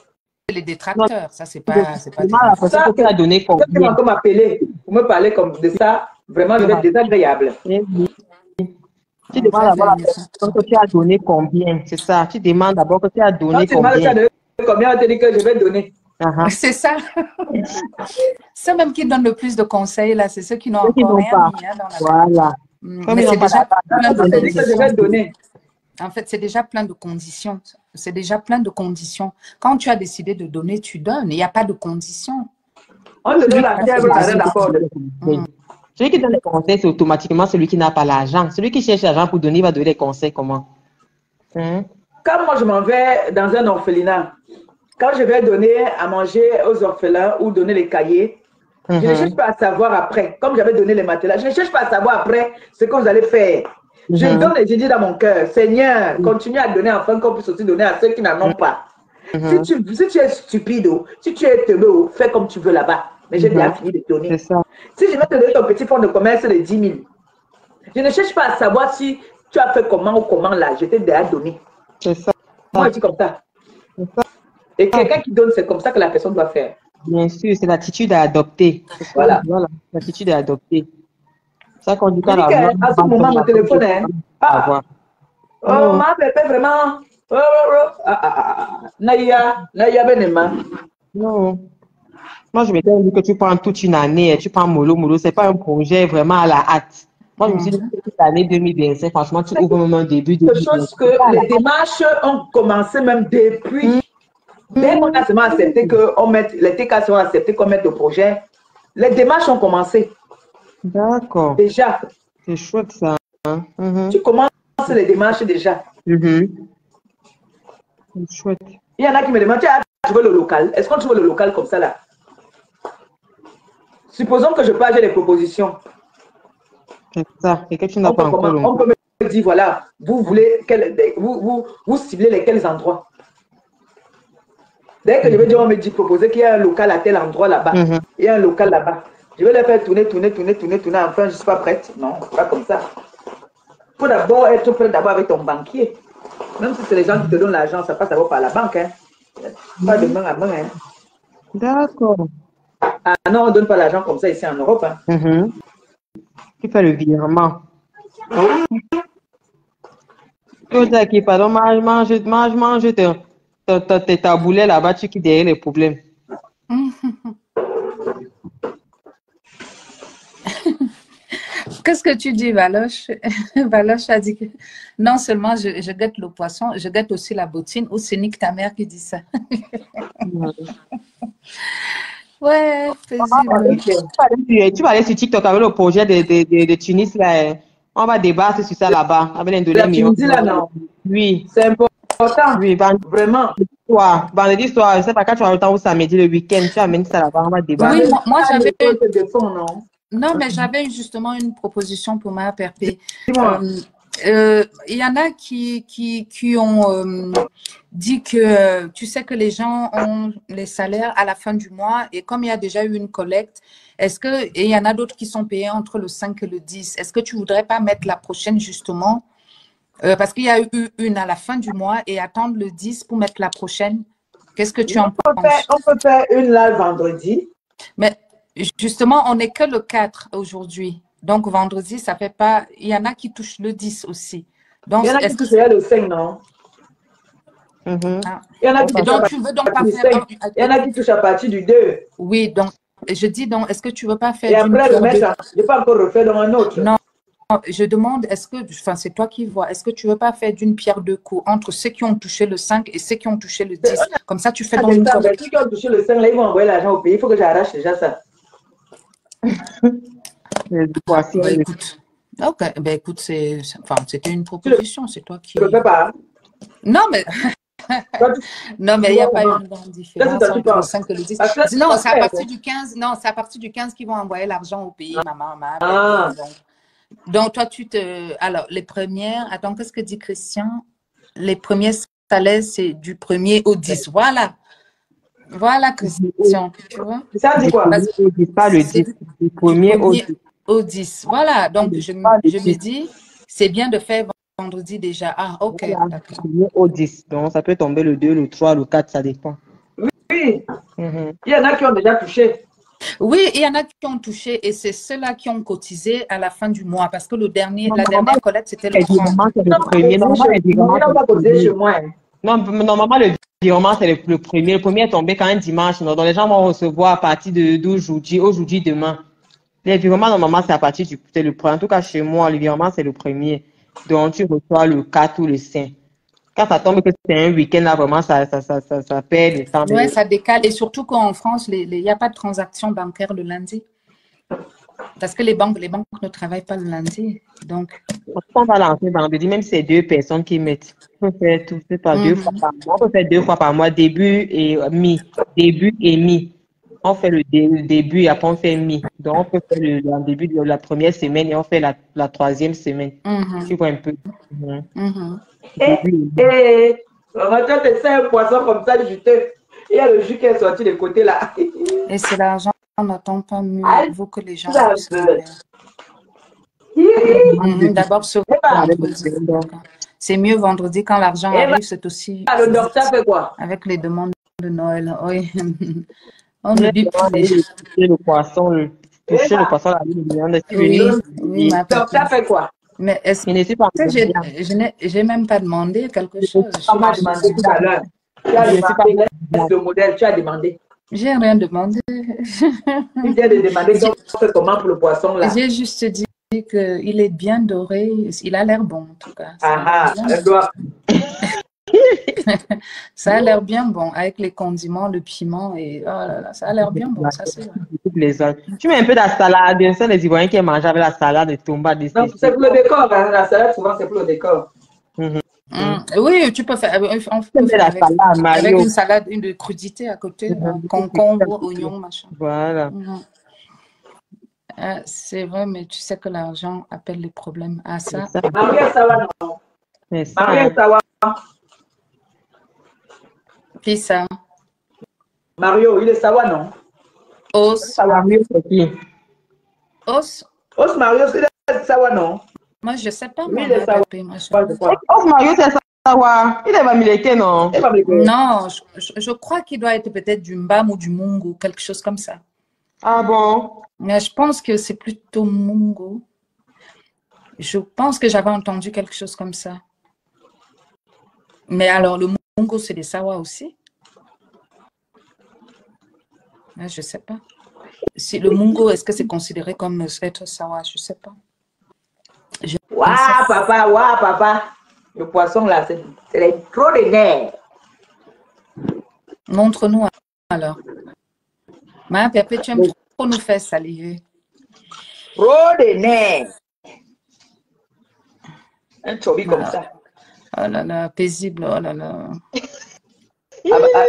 les détracteurs. Ça, c'est pas des la personne que tu as donné Quand tu combien? m'as encore m'appeler pour me parler comme de ça, vraiment, je vais être désagréable. Tu demandes d'abord la personne que tu as donné combien, c'est ça. Tu demandes d'abord que tu as Quand donné tu demandes combien. combien, on te dit que je vais donner. C'est ça. Ceux même qui donnent le plus de conseils, là, c'est ceux qui n'ont Ceux qui encore n'ont rien pas. mis dans la Voilà. Mais c'est déjà plein On te dit que je vais de donner. En fait, c'est déjà plein de conditions. C'est déjà plein de conditions. Quand tu as décidé de donner, tu donnes. Il n'y a pas de conditions. On te donne la fièvre, on te la corde. Celui qui donne les conseils, c'est automatiquement celui qui n'a pas l'argent. Celui qui cherche l'argent pour donner, il va donner les conseils comment? Quand moi je m'en vais dans un orphelinat, quand je vais donner à manger aux orphelins ou donner les cahiers, je ne cherche pas à savoir après, comme j'avais donné les matelas, je ne cherche pas à savoir après ce que vous allez faire. Je donne et je dis dans mon cœur, Seigneur, continue à donner afin qu'on puisse aussi donner à ceux qui n'en ont pas. Si tu es stupide, si tu es teubé, fais comme tu veux là-bas. Mais j'ai déjà fini de donner. Si je vais te donner ton petit fonds de commerce de 10 000, je ne cherche pas à savoir si tu as fait comment ou comment là, je t'ai déjà donné. C'est ça. Moi, je dis comme ça. Et quelqu'un qui donne, c'est comme ça que la personne doit faire. Bien sûr, c'est l'attitude à adopter. Voilà. L'attitude à adopter. C'est ça qu'on dit quand à ce moment, mon téléphone est. Oh, ma bébé, vraiment. Naya Benema. Non. Moi, je m'étais dit que tu prends toute une année, tu prends mollo. Ce n'est pas un projet vraiment à la hâte. Moi, je me suis dit que toute l'année 2025, franchement, tu ouvres même un début de. Quelque chose que les démarches ont commencé même depuis. Dès qu'on a seulement accepté qu'on mette, les TK sont acceptés qu'on mette le projet, les démarches ont commencé. D'accord. Déjà. C'est chouette ça. Tu commences les démarches déjà. C'est chouette. Il y en a qui me demandent, tu veux le local? Est-ce qu'on trouve le local comme ça là? Supposons que je peux avoir des propositions. C'est ça. Et que tu n'as pas encore. On peut me dire, voilà, vous voulez, vous ciblez lesquels endroits? Dès que je vais dire, on me dit, proposer qu'il y a un local à tel endroit là-bas. Il y a un local là-bas. Je vais les faire tourner. Enfin, je ne suis pas prête. Non, pas comme ça. Il faut d'abord être prêt d'abord avec ton banquier. Même si c'est les gens qui te donnent l'argent, ça passe d'abord par la banque. Hein. Pas de main à main. Hein. D'accord. Ah non, on ne donne pas l'argent comme ça ici en Europe. Hein. Tu fais le virement. Pardon, mange tes taboulets là-bas, tu quittes derrière les problèmes. Qu'est-ce que tu dis, Valoche? Valoche a dit que non seulement je guette le poisson, je guette aussi la bottine, ou c'est Nick ta mère qui dit ça? Ouais, paisible. Tu vas aller sur TikTok avec le projet de Tunis là. On va débattre sur ça là-bas. Avec Tunisie là, non? Oui. C'est important. Oui, vraiment. Vendredi soir, je ne sais pas quand tu as le temps ou samedi, le week-end, tu amènes ça là-bas, on va débattre. Oui, moi j'avais. Non, mais j'avais justement une proposition pour ma Perpé. Il y en a qui ont dit que tu sais que les gens ont les salaires à la fin du mois et comme il y a déjà eu une collecte, et il y en a d'autres qui sont payés entre le 5 et le 10. Est-ce que tu voudrais pas mettre la prochaine justement parce qu'il y a eu une à la fin du mois et attendre le 10 pour mettre la prochaine? Qu'est-ce que tu en penses? On peut faire une là vendredi. Mais justement, on n'est que le 4 aujourd'hui. Donc, vendredi, ça fait pas... Il y en a qui touchent le 10 aussi. Donc, il y en a qui touchent le 5, non? Il y en a qui donc, tu veux donc pas faire... Il y en a qui touchent à partir du 2. Oui, donc, je dis donc, est-ce que tu veux pas faire... Et après, je ne peux pas encore refaire dans un autre. Non, je demande, est-ce que, enfin, c'est toi qui vois, est-ce que tu veux pas faire d'une pierre deux coups entre ceux qui ont touché le 5 et ceux qui ont touché le 10? Comme ça, tu fais dans une mais ceux qui ont touché le 5, là, ils vont envoyer l'argent au pays. Il faut que j'arrache déjà ça. Voici. Ouais, écoute. Ok, ben écoute, enfin, c'était une proposition, c'est toi qui. Tu le fais pas. Non, mais. Non, mais il n'y a pas une grande différence entre le 5 et le 10. Non, c'est à partir du 15. Non, c'est à partir du 15 qu'ils vont envoyer l'argent au pays, maman. Donc, toi, alors, les premières. Attends, qu'est-ce que dit Christian? Les premiers salaires, c'est du 1er au 10. Voilà. Voilà, Christian. Tu vois? Ça dit quoi? Pas le 10. Du 1er au 10. Voilà. Donc, je me dis, c'est bien de faire vendredi déjà. Ah, ok. Voilà, au 10. Donc, ça peut tomber le 2, le 3, le 4, ça dépend. Oui. Il y en a qui ont déjà touché. Oui, il y en a qui ont touché et c'est ceux-là qui ont cotisé à la fin du mois parce que la dernière collecte, c'était le 30. C'est le premier. Non, normalement, le virement, c'est le premier. Le premier est tombé quand un dimanche. Donc, les gens vont recevoir à partir d'aujourd'hui, demain. Les virements, normalement, c'est à partir c'est le premier. En tout cas, chez moi, le virement, c'est le premier. Donc, tu reçois le 4 ou le 5. Quand ça tombe que c'est un week-end, là, vraiment, ça perd le temps. Oui, ça décale. Et surtout qu'en France, il n'y a pas de transaction bancaire le lundi. Parce que les banques ne travaillent pas le lundi. Donc, on va lancer vendredi, même si c'est 2 personnes qui mettent. On peut faire tout, c'est pas 2 fois par mois. On peut faire 2 fois par mois, début et mi. Début et mi. On fait le début et après on fait mi. Donc, on peut faire le début de la première semaine et on fait la troisième semaine. Tu vois un peu. Toi, tu sais un poisson comme ça, juteux. Il y a le jus qui est sorti de côté là. Et c'est l'argent, on n'attend pas mieux. Il faut que les gens d'abord se c'est mieux vendredi quand l'argent arrive, c'est aussi. Le docteur fait quoi? Avec les demandes de Noël. Oui. On ne dit plus déjà. Le poisson, toucher le poisson, la viande. Oui, le docteur fait quoi? Mais est-ce que j'ai même pas demandé quelque chose? Tu m'as demandé tout à l'heure. Tu as demandé le modèle, tu as demandé. J'ai rien demandé. Tu viens de demander comment pour le poisson là. J'ai juste dit qu'il est bien doré. Il a l'air bon en tout cas. Ça a l'air bien bon avec les condiments, le piment et oh là là, ça a l'air bien bon. Ça c'est vrai. Tu mets un peu de la salade. C'est les Ivoiriens qui mangent avec la salade de tomba. Non, c'est pour le décor. Hein. La salade souvent c'est pour le décor. Oui, tu peux faire. On peut faire avec une salade, une de crudité à côté, concombre, oignon, machin. Voilà. C'est vrai, mais tu sais que l'argent appelle les problèmes. Ah ça. Maria Sawa non. Maria Sawa. Qui ça? Mario, il est Sawa non? Os. Mario, c'est qui? Os. Os Mario, c'est Sawa non? Moi, je ne sais pas. Oui, il est Sawa. Os Mario, c'est Sawa. Il est Bamileke, non? Non, je crois qu'il doit être peut-être du Mbam ou du Mungu, quelque chose comme ça. Ah bon? Mais je pense que c'est plutôt Mungu. Je pense que j'avais entendu quelque chose comme ça. Mais alors, le Mungu, c'est des Sawa aussi? Je ne sais pas. Si le Mungu, est-ce que c'est considéré comme être Sawa? Je ne sais pas. Waouh, papa. Le poisson, là, c'est trop de nerfs. Montre-nous alors. Ma Pépé, tu aimes trop nous faire saliver. Trop de nerfs. Un chobi comme ça. Oh là là, paisible, oh là là.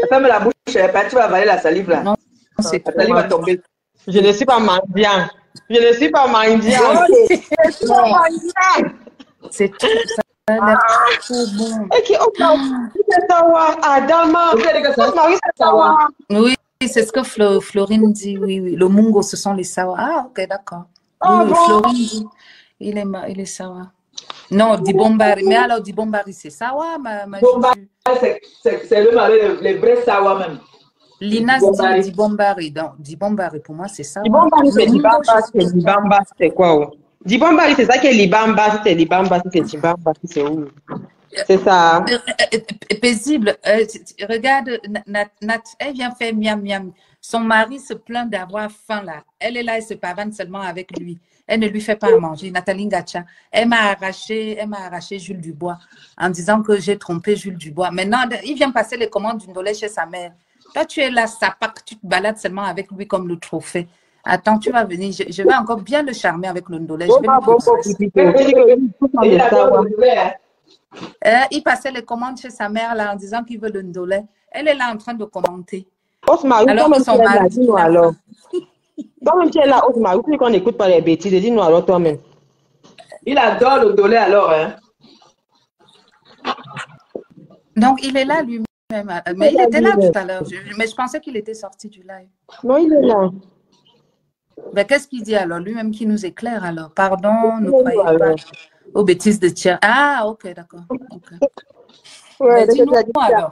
Ferme la bouche, tu vas avaler la salive là. Non, c'est la salive va tomber. Je ne suis pas mendiant. C'est tout, ça a l'air trop bon. Oui, c'est ce que Florine dit, oui. Le Mungo, ce sont les Sawa. Ah, ok, d'accord. Oui, Florine dit, il est Sawa. Non, Dibombari. Mais alors, Dibombari, c'est Sawa, ma c'est le mari, les vrais Sawa même. Linas dit Dibombari. Donc, Dibombari, pour moi, c'est Sawa. Dibombari, c'est Libamba, c'est quoi? Dibombari, c'est ça qui est Libamba, c'est Libamba, c'est Dibombari, c'est où? C'est ça. Paisible. Regarde, Nat, elle vient faire miam miam. Son mari se plaint d'avoir faim là. Elle est là, elle se pavane seulement avec lui. Elle ne lui fait pas à manger. Nathalie Ngacha, elle m'a arraché Jules Dubois en disant que j'ai trompé Jules Dubois. Maintenant, il vient passer les commandes du Ndolé chez sa mère. Toi, tu es là, sapac, tu te balades seulement avec lui comme le trophée. Attends, tu vas venir. Je vais encore bien le charmer avec le Ndolé. Je vais il passait les commandes chez sa mère là en disant qu'il veut le Ndolé. Elle est là en train de commenter. Osmar, Alors que son mari... dis-nous alors. Toi-même, tu es là, Osmar, tu dis qu'on n'écoute pas les bêtises. Dis-nous alors toi-même. Il adore le Ndolé alors, hein. Donc, il est là lui-même. Mais il était là tout à l'heure. Mais je pensais qu'il était sorti du live. Non, il est là. Mais qu'est-ce qu'il dit alors? Lui-même qui nous éclaire alors. Pardon, ne croyez pas aux bêtises de Thierry. Ah, ok, d'accord. Okay. Ouais, dis-nous alors.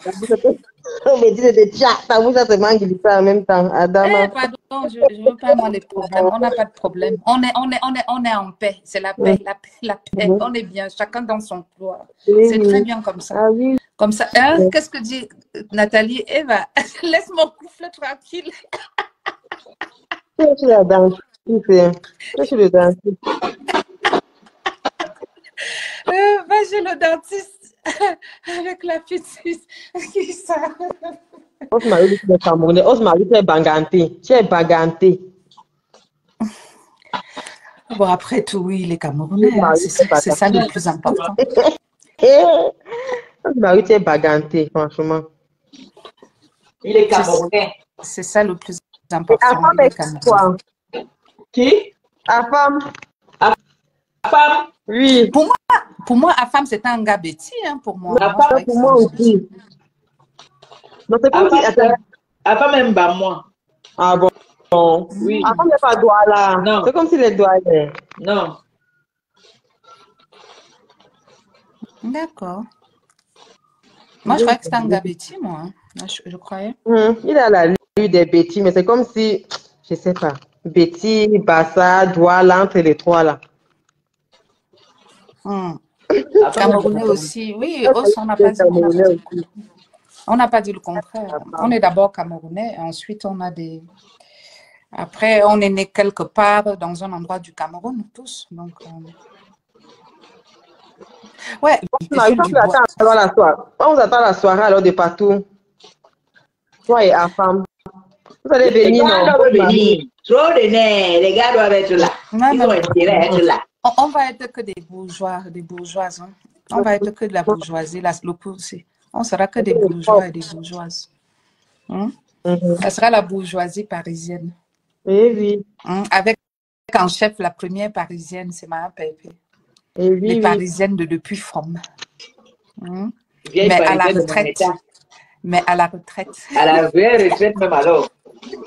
Mais dis de tcha, ta bouche se manque ça en même temps. Adama. Pardon, je ne veux pas moi les problèmes. On n'a pas de problème. On est en paix. C'est la paix, la paix. On est bien, chacun dans son couloir. C'est très bien comme ça. Ah oui. Comme ça. Hein? Qu'est-ce que dit Nathalie? Eva, laisse mon couffle tranquille. Je suis la dentiste. Je suis le dentiste. Va chez le dentiste avec la petite. Qui ça? Osmar, tu es Camerounais. Osmar, tu es baganté. Tu es baganté. Bon, après tout, oui, il est Camerounais. Hein. C'est ça le plus important. Osmar, tu es baganté, franchement. Il est Camerounais. C'est ça le plus important. Afam est quoi? Qui? Afam. Afam? Oui. Pour moi, Afam, c'est un gars bêtis, hein, pour moi. Afam, pour moi aussi. Non, c'est comme si... Afam même pas moi. Ah bon? Oui. Afam n'est pas doigt là. Non. C'est comme si les doigts étaient. Non. D'accord. Moi, je croyais que c'était un gars bêtis, moi. Hein. Je croyais. Il a la lue des bêtis, mais c'est comme si... Je sais pas. Bêtis, Bassa, Douala, entre les trois là. Camerounais aussi. Oui, on n'a pas dit. On n'a pas dit le contraire. On est d'abord Camerounais, et ensuite on a des... Après, on est né quelque part dans un endroit du Cameroun, tous. Donc, ouais. On vous attend la soirée alors de partout. Toi et Afam. Vous allez venir, non? Trop de nez, les gars doivent être là. Ils ont intérêt à être là. On va être que des bourgeois, des bourgeoises. Hein. On va être que de la bourgeoisie, aussi. On sera que des bourgeois et des bourgeoises. Hein? Ça sera la bourgeoisie parisienne. Oui. Avec en chef la première parisienne, c'est Maa Pépé. Les parisiennes de depuis From. Mais à la retraite. Mais à la retraite. À la vraie retraite même alors.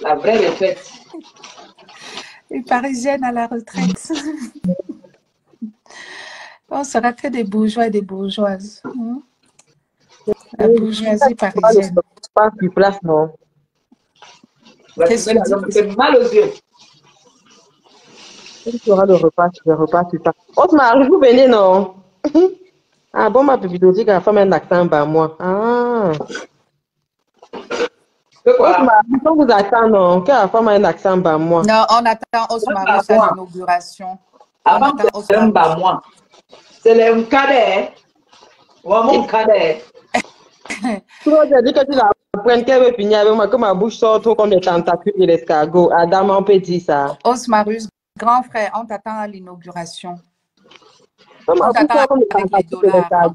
La vraie retraite. Les parisiennes à la retraite. On sera que des bourgeois et des bourgeoises. La bourgeoisie parisienne. Pas plus place, non. Qu'est-ce que tu dis? C'est mal aux yeux. Tu auras le repas, tu pars. Osmar, vous venez, non? Ah bon, ma bibliothèque a fait un accent bas moi. Ah. Osmar, on vous attend, non? Qu'elle a fait un accent bas moi. Non, on attend Osmar à l'inauguration. Avant que c'est bas moi. C'est le cadet. Mon cadet. Tu vas dire que tu l'apprends qu'elle veut finir avec moi, que ma bouche sort trop comme des tentacules de l'escargot. Adam, on peut dire ça. Osmarus, grand frère, on t'attend à l'inauguration. On t'attend avec les dollars.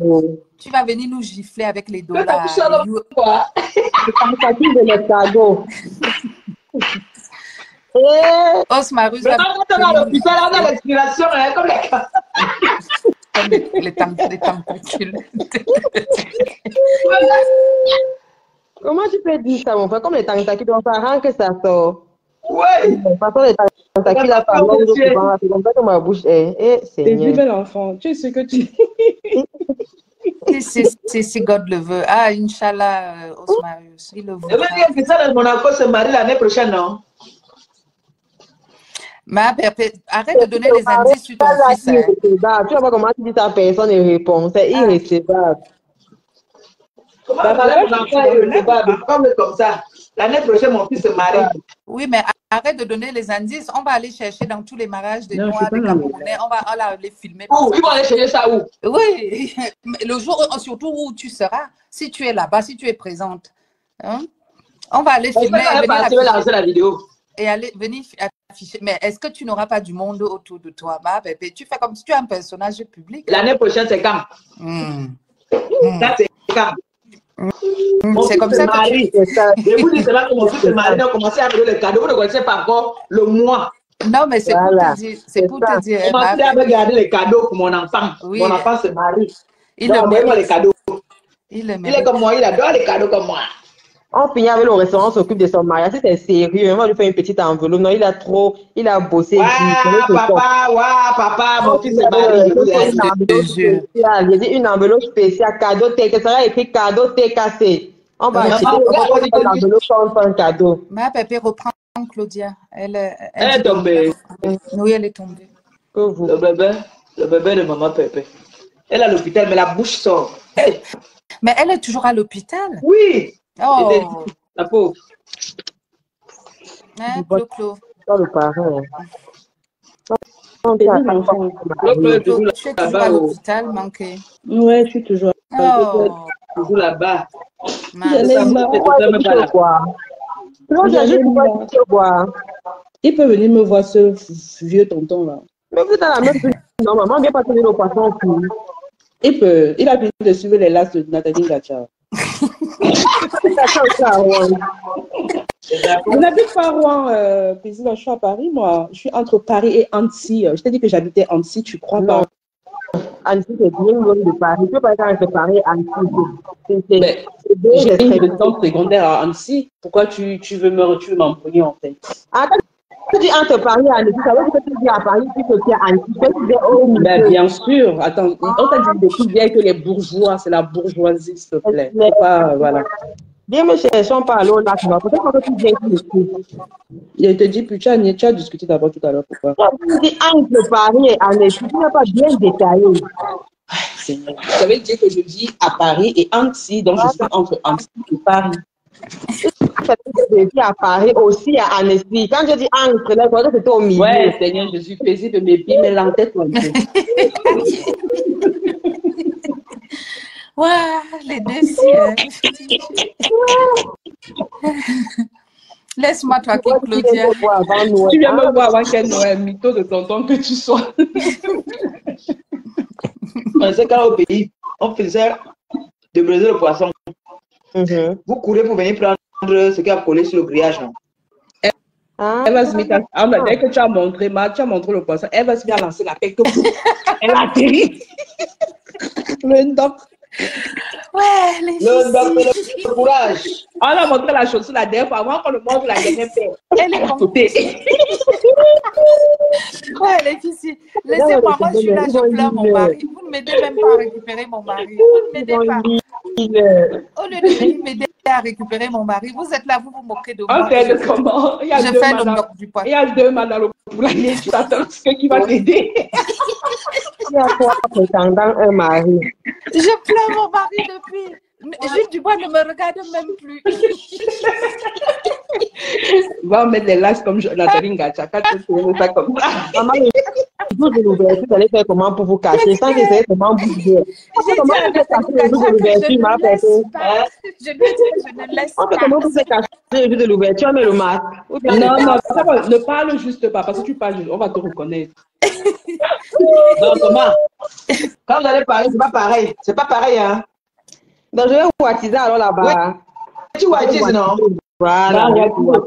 Tu vas venir nous gifler avec les dollars. Les tentacules de l'escargot. Osmarus. Maintenant, l'hôpital, on a l'expiration, comme les tentacules. Comment tu peux dire ça, mon frère? Comme les tentacules, on s'arrange que ça sort. Oui. De toute façon, les tentacules, là, par l'ordre, c'est comme ça que ma bouche est. Seigneur. Bel enfant, tu sais ce que tu dis. Si God le veut. Ah, Inch'Allah, Osmarius, il le veut. Et même que ça, Monaco se marie l'année prochaine, non? Arrête de donner les indices sur ton fils. Tu vois pas comment tu dis ta personne et répond. C'est irrécevable. Comment Bah, ça va pourquoi pour tu l'enfant dois est le mettre, recevable? Comme comme ça. L'année prochaine, mon fils se marie. Oui, mais arrête de donner les indices. On va aller chercher dans tous les mariages des Non, je suis Noirs, pas des dans le Camerounais. On va les filmer. Où? Ils vont aller chercher ça où? Oui, mais le jour surtout où tu seras, si tu es là-bas, si tu es présente, hein, on va aller Est-ce que filmer ça et va venir partir lancer afficher. la vidéo? Et aller venir afficher. Mais est-ce que tu n'auras pas du monde autour de toi, ma bébé? Tu fais comme si tu es un personnage public. L'année prochaine, c'est quand? Ça, c'est quand? Mon C'est fils comme se ça que marie. Je vous dis cela que mon fils se marie, donc commencez à me donner les cadeaux. Vous ne connaissez pas encore le mois. Non, mais c'est pour Voilà. te dire, c'est pour te dire, Commencez à me garder les cadeaux pour mon enfant. Oui. Mon enfant se marie. il Donc, le envoyez-moi les mérite. cadeaux. Il le Il est mérite. comme moi, il adore les cadeaux comme moi. On finit avec le restaurant, on s'occupe de son mariage. Si c'est sérieux, on va lui faire une petite enveloppe. Non, il a bossé. Papa, mon fils se marie. Je vous ai Une dit. enveloppe spéciale. J'ai dit une enveloppe spéciale, cadeau T, que ça sera écrit cadeau TKC. On va acheter l'enveloppe comme un cadeau. Ma bébé reprend Claudia. Elle Elle est tombée. Oui, elle est tombée. Que vous. Le bébé de maman Pépé. Elle est à l'hôpital, mais la bouche sort. Hey. Mais elle est toujours à l'hôpital. Oui. Oh. La pauvre. Hein, Clo. Dans le parrain. Tu es toujours à l'hôpital, manqué. Ouais, je suis toujours. Oh. Toujours là-bas. Il peut venir me voir ce vieux tonton là. Mais vous êtes dans la même chose. Non, maman, viens pas tenir le poisson. Il peut. Il a fini de suivre les lasses de Nathalie Gacha. Je n'habite pas à Rouen, président. Je suis à Paris, moi. Je suis entre Paris et Annecy. Je t'ai dit que j'habitais Annecy, tu crois pas? Annecy, c'est bien loin de Paris. Tu peux pas être entre Paris et Annecy. J'ai une résidence secondaire à Annecy. Pourquoi tu veux m'embrouiller en fait? Attends, tu dis entre Paris et Annecy, ça veut dire que tu dis à Paris, tu peux dire à Annecy. Ben, bien sûr. Attends, on t'a dit depuis bien que les bourgeois, c'est la bourgeoisie, s'il te plaît. Pas, voilà. Viens me chercher, on parle au lac. Peut-être que tu viens ici. Je te dis, puis tu as discuté d'abord tout à l'heure. Pourquoi? Tu dis entre Paris et Annecy, tu n'as pas bien détaillé. Seigneur. Ça veut dire que je vis à Paris et Annecy, donc je suis entre Annecy et Paris. Ça veut dire que je vis à Paris aussi à Annecy. Quand je dis entre, là, c'est au milieu. Ouais, Seigneur, je suis paisible de mes pieds, mais l'entête un peu. Waouh, les deux Laisse-moi tranquille, Claudia. Tu viens me voir avant quel Noël, mytho de tonton que tu sois. On sait quand au pays, on faisait de braiser le poisson. Vous courez pour venir prendre ce qui a collé sur le grillage. Non? Elle va se mettre dès que tu as montré le poisson, elle va se mettre à lancer la tête. Elle a atterri. Le doc. Ouais, les filles. Le courage. On a montré la chaussure la dernière fois. Avant qu'on le montre la dernière paire. Elle est contente. Ouais, les filles. Laissez-moi, moi je suis là, je pleure mon mari. Vous ne m'aidez même pas à récupérer mon mari. Vous ne m'aidez pas. Au lieu de venir m'aider à récupérer mon mari, vous êtes là, vous vous moquez de moi. On fait le comment? Je fais le bloc du poisson. Il y a 2 mains dans le poulailler. Tu attends ce qui va t'aider. Il y a quoi prétendant un mari? Je pleure mon mari depuis. Jules Dubois ne me regarde même plus. Va mettre les lacs comme Nathalie Gacha. Quand tu fais ça comme ça. Maman, le jour de l'ouverture, vous allez faire comment pour vous cacher? Sans que c'est comment vous dire. Comment vous faites cacher le jour de l'ouverture, ma personne? Je lui dis que je ne laisse pas. Comment vous faites cacher le jour de l'ouverture? Mais le masque. Non, ne parle juste pas. Parce que tu parles, on va te reconnaître. Non, Thomas. Quand vous allez parler, c'est pas pareil. C'est pas pareil, hein? Donc, je vais vous attiser alors là-bas. Oui. Tu attises, non? Voilà.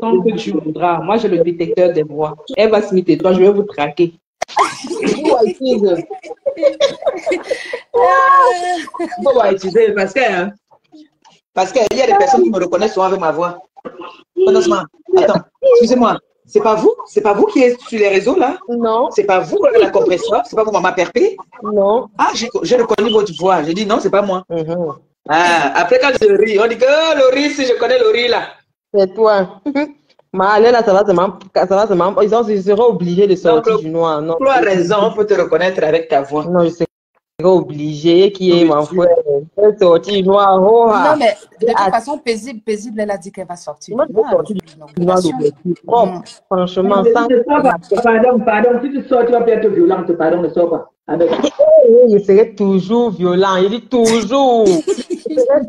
Tant que tu voudras. Moi, j'ai le détecteur des voix. Elle va se mettre et toi, je vais vous traquer. Vous attises. Vous attiser parce qu'il y a des personnes qui me reconnaissent souvent avec ma voix. Attends, excusez-moi. C'est pas vous qui êtes sur les réseaux là? Non. C'est pas vous la compresseur? C'est pas vous, Maman Perpé? Non. Ah, j'ai reconnu votre voix. J'ai dit non, c'est pas moi. Ah, après quand je ris, on dit que le riz, si je connais le riz là. C'est toi. Mais là, ça va se ils seront obligés de sortir du noir. Non. Tu as raison, on peut te reconnaître avec ta voix. Non, je sais obligé, qui est mon frère, elle est sortie noire. Oh, Non, mais de toute façon, paisible, elle a dit qu'elle va sortir. Moi, je vais sortir du propre. Franchement, sans... Pardon, si tu sors, tu vas peut-être être violente, pardon, ne sors pas. Il serait toujours violent, il dit toujours. Il serait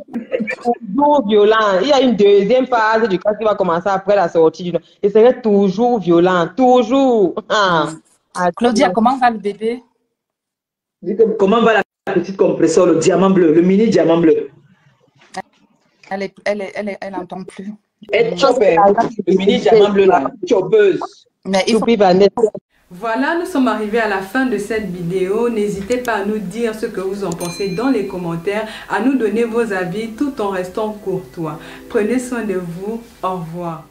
toujours violent. Il y a une deuxième phase du cas qui va commencer après la sortie du... Il serait toujours violent, toujours. Claudia, comment va le bébé? Comment va la petite compresseur, le diamant bleu, le mini diamant bleu? Elle n'entend plus. Elle chope, le mini diamant bleu là, chopeuse. Mais il faut... Voilà, nous sommes arrivés à la fin de cette vidéo. N'hésitez pas à nous dire ce que vous en pensez dans les commentaires, à nous donner vos avis tout en restant courtois. Prenez soin de vous. Au revoir.